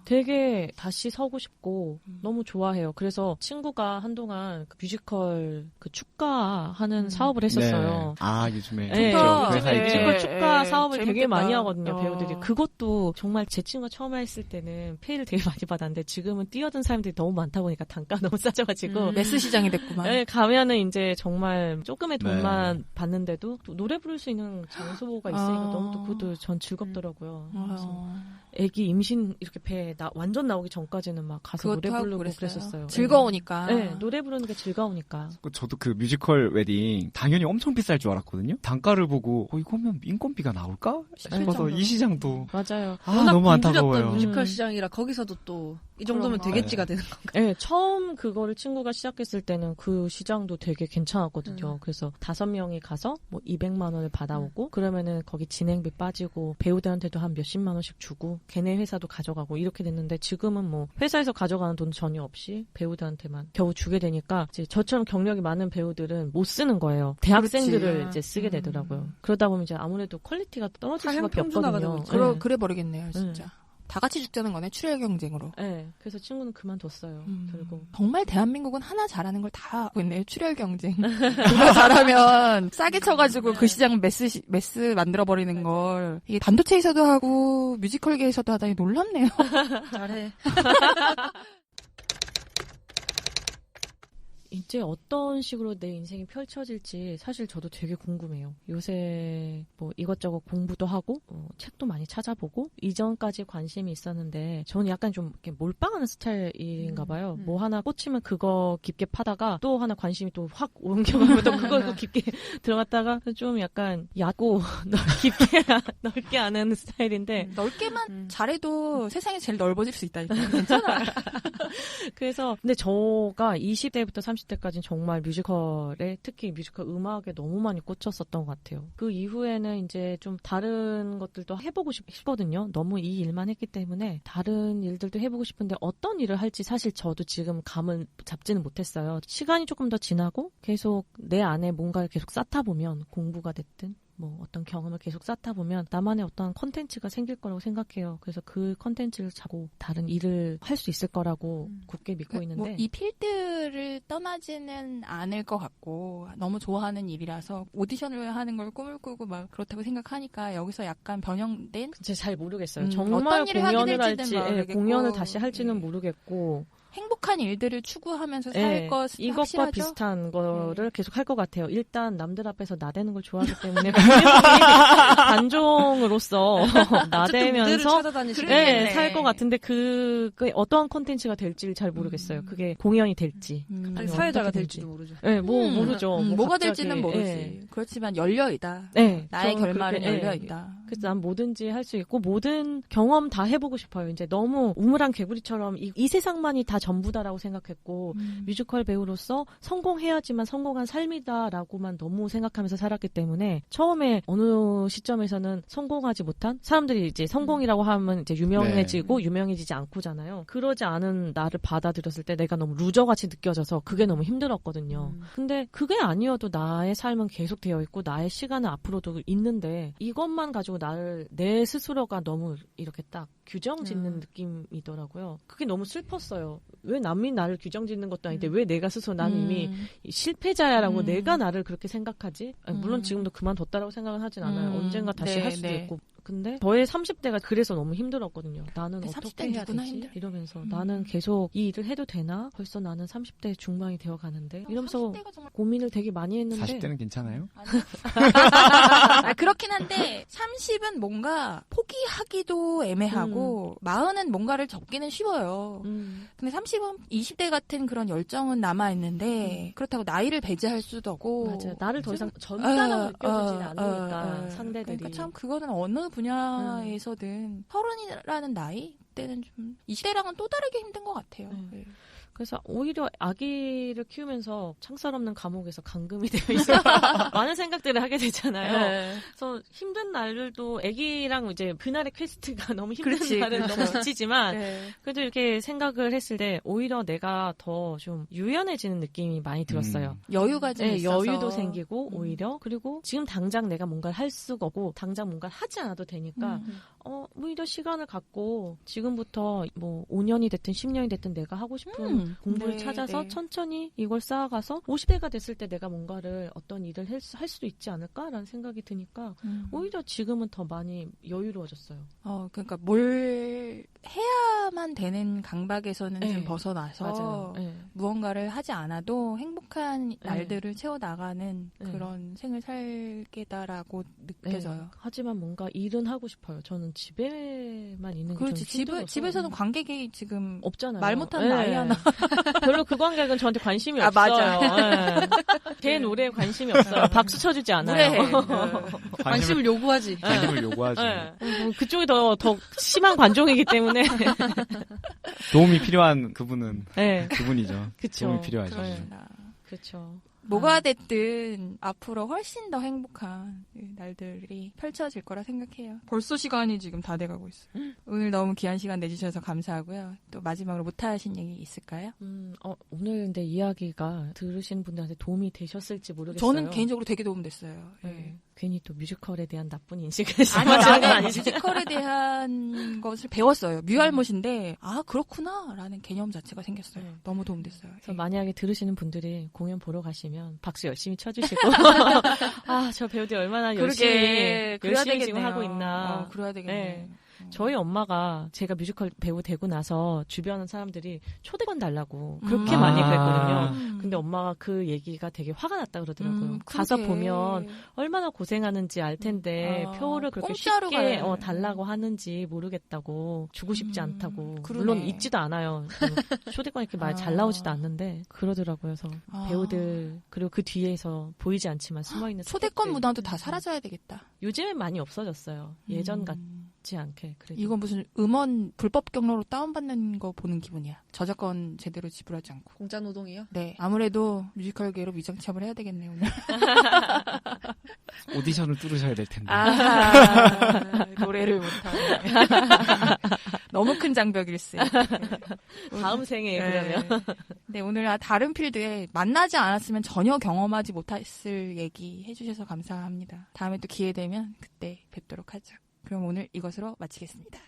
Speaker 3: 되게 다시 서고 싶고 너무 좋아해요. 그래서 친구가 한동안 그 뮤지컬 그 축가하는 사업을 했었어요.
Speaker 2: 네. 아 요즘에
Speaker 3: 네,
Speaker 1: 좋다.
Speaker 2: 회사
Speaker 1: 네.
Speaker 2: 있죠.
Speaker 3: 뮤지컬 축가
Speaker 1: 네,
Speaker 3: 사업을 되게
Speaker 1: 재밌겠다.
Speaker 3: 많이 하거든요,
Speaker 1: 어.
Speaker 3: 배우들이. 그것도 정말 제 친구가 처음에 했을 때는 페이를 되게 많이 받았는데 지금은 뛰어든 사람들이 너무 많다 보니까 단가 너무 싸져가지고
Speaker 1: 매스 시장이 됐구만.
Speaker 3: 네, 가면은 이제 정말 조금의 돈만
Speaker 2: 네.
Speaker 3: 받는데도 또 노래 부를 수 있는 장소가 있으니까
Speaker 1: 아.
Speaker 3: 너무 또 그것도 전 즐겁더라고요. 그래서
Speaker 1: 아.
Speaker 3: 애기 임신 이렇게 배에 완전 나오기 전까지는 막 가서
Speaker 1: 그것도
Speaker 3: 노래
Speaker 1: 하고
Speaker 3: 부르고
Speaker 1: 그랬어요.
Speaker 3: 그랬었어요.
Speaker 1: 즐거우니까.
Speaker 3: 네, 노래 부르는 게 즐거우니까.
Speaker 2: 저도 그 뮤지컬 웨딩 당연히 엄청 비쌀 줄 알았거든요. 단가를 보고 이거면 인건비가 나올까 싶어서
Speaker 1: 정도로.
Speaker 2: 이 시장도
Speaker 3: 맞아요.
Speaker 4: 워낙
Speaker 2: 너무
Speaker 4: 붐비렸던
Speaker 2: 안타까워요.
Speaker 4: 뮤지컬
Speaker 3: 음.
Speaker 4: 시장이라 거기서도 또 이 정도면
Speaker 1: 그런 거.
Speaker 4: 되겠지가 되는 거.
Speaker 3: 네, 처음 그거를 친구가 시작했을 때는 그 시장도 되게 괜찮았거든요. 그래서 5명이 가서 뭐 200만 원을 받아오고 그러면은 거기 진행비 빠지고 배우들한테도 한 몇십만 원씩 주고 걔네 회사도 가져가고 이렇게 됐는데 지금은 뭐 회사에서 가져가는 돈 전혀 없이 배우들한테만 겨우 주게 되니까 이제 저처럼 경력이 많은 배우들은 못 쓰는 거예요. 대학생들을
Speaker 1: 그렇지.
Speaker 3: 이제 쓰게 되더라고요. 그러다 보면 이제 아무래도 퀄리티가 떨어질
Speaker 4: 사형
Speaker 3: 수밖에
Speaker 4: 평준화가 되고
Speaker 3: 없거든요.
Speaker 4: 있죠.
Speaker 1: 그래 버리겠네요, 진짜. 다 같이 죽자는 거네, 출혈 경쟁으로.
Speaker 3: 네, 그래서 친구는 그만뒀어요. 결국.
Speaker 1: 정말 대한민국은 하나 잘하는 걸 다 하고 있네요. 출혈 경쟁. 누가 잘하면 싸게 쳐가지고 그 시장 매스 만들어버리는 걸. 이게 반도체에서도 하고 뮤지컬계에서도 하다니 놀랍네요.
Speaker 4: 잘해.
Speaker 3: 이제 어떤 식으로 내 인생이 펼쳐질지 사실 저도 되게 궁금해요. 요새 뭐 이것저것 공부도 하고 책도 많이 찾아보고 이전까지 관심이 있었는데 저는 약간 좀 이렇게 몰빵하는 스타일인가 봐요. 뭐 하나 꽂히면 그거 깊게 파다가 또 하나 관심이 또 확 옮겨가고 또 그걸 깊게 들어갔다가 좀 약간 얕고 넓게 아는 스타일인데
Speaker 1: 넓게만 잘해도 세상이 제일 넓어질 수 있다니까. 괜찮아.
Speaker 3: 그래서 근데 저가 20대부터 30대까지는 정말 뮤지컬에 특히 뮤지컬 음악에 너무 많이 꽂혔었던 것 같아요. 그 이후에는 이제 좀 다른 것들도 해보고 싶거든요. 너무 이 일만 했기 때문에 다른 일들도 해보고 싶은데 어떤 일을 할지 사실 저도 지금 감을 잡지는 못했어요. 시간이 조금 더 지나고 계속 내 안에 뭔가를 계속 쌓다 보면 공부가 됐든 뭐 어떤 경험을 계속 쌓다 보면 나만의 어떤 컨텐츠가 생길 거라고 생각해요. 그래서 그 컨텐츠를 자고 다른 일을 할 수 있을 거라고 굳게 믿고 있는데
Speaker 1: 뭐 이 필드를 떠나지는 않을 것 같고 너무 좋아하는 일이라서 오디션을 하는 걸 꿈을 꾸고 막 그렇다고 생각하니까 여기서 약간 변형된
Speaker 3: 제가 잘 모르겠어요.
Speaker 1: 어떤
Speaker 3: 정말
Speaker 1: 일을 하게
Speaker 3: 공연을
Speaker 1: 될지는
Speaker 3: 할지
Speaker 1: 모르겠고.
Speaker 3: 공연을 다시 할지는
Speaker 1: 예.
Speaker 3: 모르겠고
Speaker 1: 행복한 일들을 추구하면서 살
Speaker 3: 예,
Speaker 1: 것은
Speaker 3: 이것과
Speaker 1: 확실하죠?
Speaker 3: 비슷한 거를 계속 할 것 같아요. 일단 남들 앞에서 나대는 걸 좋아하기 때문에 단종으로서
Speaker 4: 무대를
Speaker 3: 나대면서
Speaker 4: 찾아다니시는
Speaker 1: 그러겠네.
Speaker 3: 네, 살 것 같은데 그게 어떠한 콘텐츠가 될지를 잘 모르겠어요. 그게 공연이 될지.
Speaker 4: 아니,
Speaker 3: 아니,
Speaker 4: 사회자가
Speaker 3: 어떻게
Speaker 4: 될지도 모르죠.
Speaker 3: 네, 모르죠.
Speaker 1: 뭐가
Speaker 3: 갑자기,
Speaker 1: 될지는 모르지.
Speaker 3: 예.
Speaker 1: 그렇지만 열려있다.
Speaker 3: 네,
Speaker 1: 나의
Speaker 3: 저는
Speaker 1: 결말은
Speaker 3: 그렇게, 예.
Speaker 1: 열려있다.
Speaker 3: 그래서 난 뭐든지 할 수 있고 모든 경험 다 해보고 싶어요. 이제 너무 우물한 개구리처럼 이 세상만이 다 전부다라고 생각했고 뮤지컬 배우로서 성공해야지만 성공한 삶이다라고만 너무 생각하면서 살았기 때문에 처음에 어느 시점에서는 성공하지 못한 사람들이 이제 성공이라고 하면 이제 유명해지고 유명해지지 않고잖아요. 그러지 않은 나를 받아들였을 때 내가 너무 루저같이 느껴져서 그게 너무 힘들었거든요. 근데 그게 아니어도 나의 삶은 계속 되어 있고 나의 시간은 앞으로도 있는데 이것만 가지고 내 스스로가 너무 이렇게 딱 규정 짓는 느낌이더라고요. 그게 너무 슬펐어요. 왜 남이 나를 규정 짓는 것도 아닌데 왜 내가 스스로 난 이미 실패자야라고 내가 나를 그렇게 생각하지? 아니, 물론 지금도 그만뒀다라고 생각은 하진 않아요. 언젠가 다시
Speaker 1: 네,
Speaker 3: 할 수도
Speaker 1: 네.
Speaker 3: 있고. 근데 저의 30대가 그래서 너무 힘들었거든요. 나는
Speaker 1: 근데
Speaker 3: 어떻게
Speaker 1: 30대는
Speaker 3: 해야
Speaker 1: 누구나
Speaker 3: 되지?
Speaker 1: 힘들어요.
Speaker 3: 이러면서 나는 계속 이 일을 해도 되나? 벌써 나는 30대 중반이 되어 가는데 이러면서
Speaker 1: 30대가 정말
Speaker 3: 고민을 되게 많이 했는데
Speaker 2: 40대는 괜찮아요?
Speaker 1: 그렇긴 한데 30은 뭔가 포기하기도 애매하고 40은 뭔가를 접기는 쉬워요. 근데 30은 20대 같은 그런 열정은 남아있는데 그렇다고 나이를 배제할 수도 없고
Speaker 3: 맞아요. 나를 더 이상 젊다고 느껴지진 않으니까 상대들이.
Speaker 1: 그러니까 참 그거는 어느 분야에서든 30이라는 나이 때는 좀 20대랑은 또 다르게 힘든 것 같아요. 네.
Speaker 3: 그래서 오히려 아기를 키우면서 창살 없는 감옥에서 감금이 되어 있어요. 많은 생각들을 하게 되잖아요. 그래서 힘든 날들도 아기랑 이제 그날의 퀘스트가 너무 힘든
Speaker 1: 그렇지,
Speaker 3: 날은
Speaker 1: 그렇죠.
Speaker 3: 너무 지치지만
Speaker 1: 네.
Speaker 3: 그래도 이렇게 생각을 했을 때 오히려 내가 더 좀 유연해지는 느낌이 많이 들었어요.
Speaker 1: 여유가 좀
Speaker 3: 네,
Speaker 1: 있어서
Speaker 3: 여유도 생기고 오히려 그리고 지금 당장 내가 뭔가를 할 수가 없고 당장 뭔가를 하지 않아도 되니까 오히려 시간을 갖고 지금부터 뭐 5년이 됐든 10년이 됐든 내가 하고 싶은 공부를
Speaker 1: 네,
Speaker 3: 찾아서
Speaker 1: 네.
Speaker 3: 천천히 이걸 쌓아가서 50대가 됐을 때 내가 뭔가를 어떤 일을 할 수도 있지 않을까라는 생각이 드니까 오히려 지금은 더 많이 여유로워졌어요.
Speaker 1: 그러니까 뭘 해야만 되는 강박에서는
Speaker 3: 네.
Speaker 1: 좀 벗어나서
Speaker 3: 맞아요. 네.
Speaker 1: 무언가를 하지 않아도 행복한
Speaker 3: 네.
Speaker 1: 날들을 채워나가는
Speaker 3: 네.
Speaker 1: 그런 생을 살게다라고 느껴져요.
Speaker 3: 네. 하지만 뭔가 일은 하고 싶어요. 저는 집에만 있는 게
Speaker 1: 그렇지.
Speaker 3: 좀 힘들어서.
Speaker 1: 집에서는 관객이 지금
Speaker 3: 없잖아요.
Speaker 1: 말 못하는
Speaker 3: 네.
Speaker 1: 아이 하나.
Speaker 3: 별로 그 관객은 저한테 관심이
Speaker 1: 아,
Speaker 3: 없어요.
Speaker 1: 맞아.
Speaker 3: 네. 제 노래에 관심이 없어요. 박수 쳐주지 않아요.
Speaker 1: 무례해.
Speaker 4: 관심을 요구하지.
Speaker 2: 관심을 요구하지.
Speaker 3: 네. 뭐 그쪽이 더 심한 관종이기 때문에.
Speaker 2: 도움이 필요한 그분은
Speaker 3: 네.
Speaker 2: 그분이죠.
Speaker 3: 그쵸.
Speaker 2: 도움이 필요하죠.
Speaker 3: 네.
Speaker 1: 그렇습니다.
Speaker 3: 그렇죠.
Speaker 1: 뭐가 됐든 앞으로 훨씬 더 행복한 날들이 펼쳐질 거라 생각해요. 벌써 시간이 지금 다 돼가고 있어요. 오늘 너무 귀한 시간 내주셔서 감사하고요. 또 마지막으로 못하신 얘기 있을까요?
Speaker 3: 오늘 근데 이야기가 들으시는 분들한테 도움이 되셨을지 모르겠어요.
Speaker 1: 저는 개인적으로 되게 도움됐어요.
Speaker 3: 네. 괜히 또 뮤지컬에 대한 나쁜 인식을
Speaker 1: 아니,
Speaker 3: 심어주는 건
Speaker 1: 나는
Speaker 3: 아니죠.
Speaker 1: 뮤지컬에 대한 것을 배웠어요. 뮤알못인데 그렇구나 라는 개념 자체가 생겼어요.
Speaker 3: 네.
Speaker 1: 너무 도움됐어요.
Speaker 3: 그래서 만약에 들으시는 분들이 공연 보러 가시면 박수 열심히 쳐주시고 저 배우들 얼마나 열심히 지금 하고 있나.
Speaker 1: 그래야 되겠네.
Speaker 3: 네. 저희 엄마가 제가 뮤지컬 배우 되고 나서 주변 사람들이 초대권 달라고 그렇게 많이 그랬거든요. 근데 엄마가 그 얘기가 되게 화가 났다 그러더라고요. 가서 보면 얼마나 고생하는지 알 텐데 표를 그렇게
Speaker 1: 공짜로
Speaker 3: 쉽게
Speaker 1: 가요.
Speaker 3: 달라고 하는지 모르겠다고 주고 싶지 않다고.
Speaker 1: 그러네.
Speaker 3: 물론 있지도 않아요. 초대권 이렇게 말 잘 나오지도 않는데 그러더라고요. 그래서 배우들 그리고 그 뒤에서 보이지 않지만 숨어있는
Speaker 1: 초대권
Speaker 3: 스태프들.
Speaker 1: 문화도 다 사라져야 되겠다.
Speaker 3: 요즘엔 많이 없어졌어요. 예전 같지 않게. 그래도.
Speaker 1: 이건 무슨 음원 불법 경로로 다운받는 거 보는 기분이야. 저작권 제대로 지불하지 않고.
Speaker 4: 공짜 노동이요?
Speaker 1: 네, 아무래도 뮤지컬계로 위장 취업을 해야 되겠네요, 오늘.
Speaker 2: 오디션을 뚫으셔야 될 텐데.
Speaker 1: 노래를 못하네. 너무 큰 장벽일세.
Speaker 3: 다음 생에 그러면.
Speaker 1: 네, 오늘 다른 필드에 만나지 않았으면 전혀 경험하지 못했을 얘기 해주셔서 감사합니다. 다음에 또 기회 되면 그때 뵙도록 하죠. 그럼 오늘 이것으로 마치겠습니다.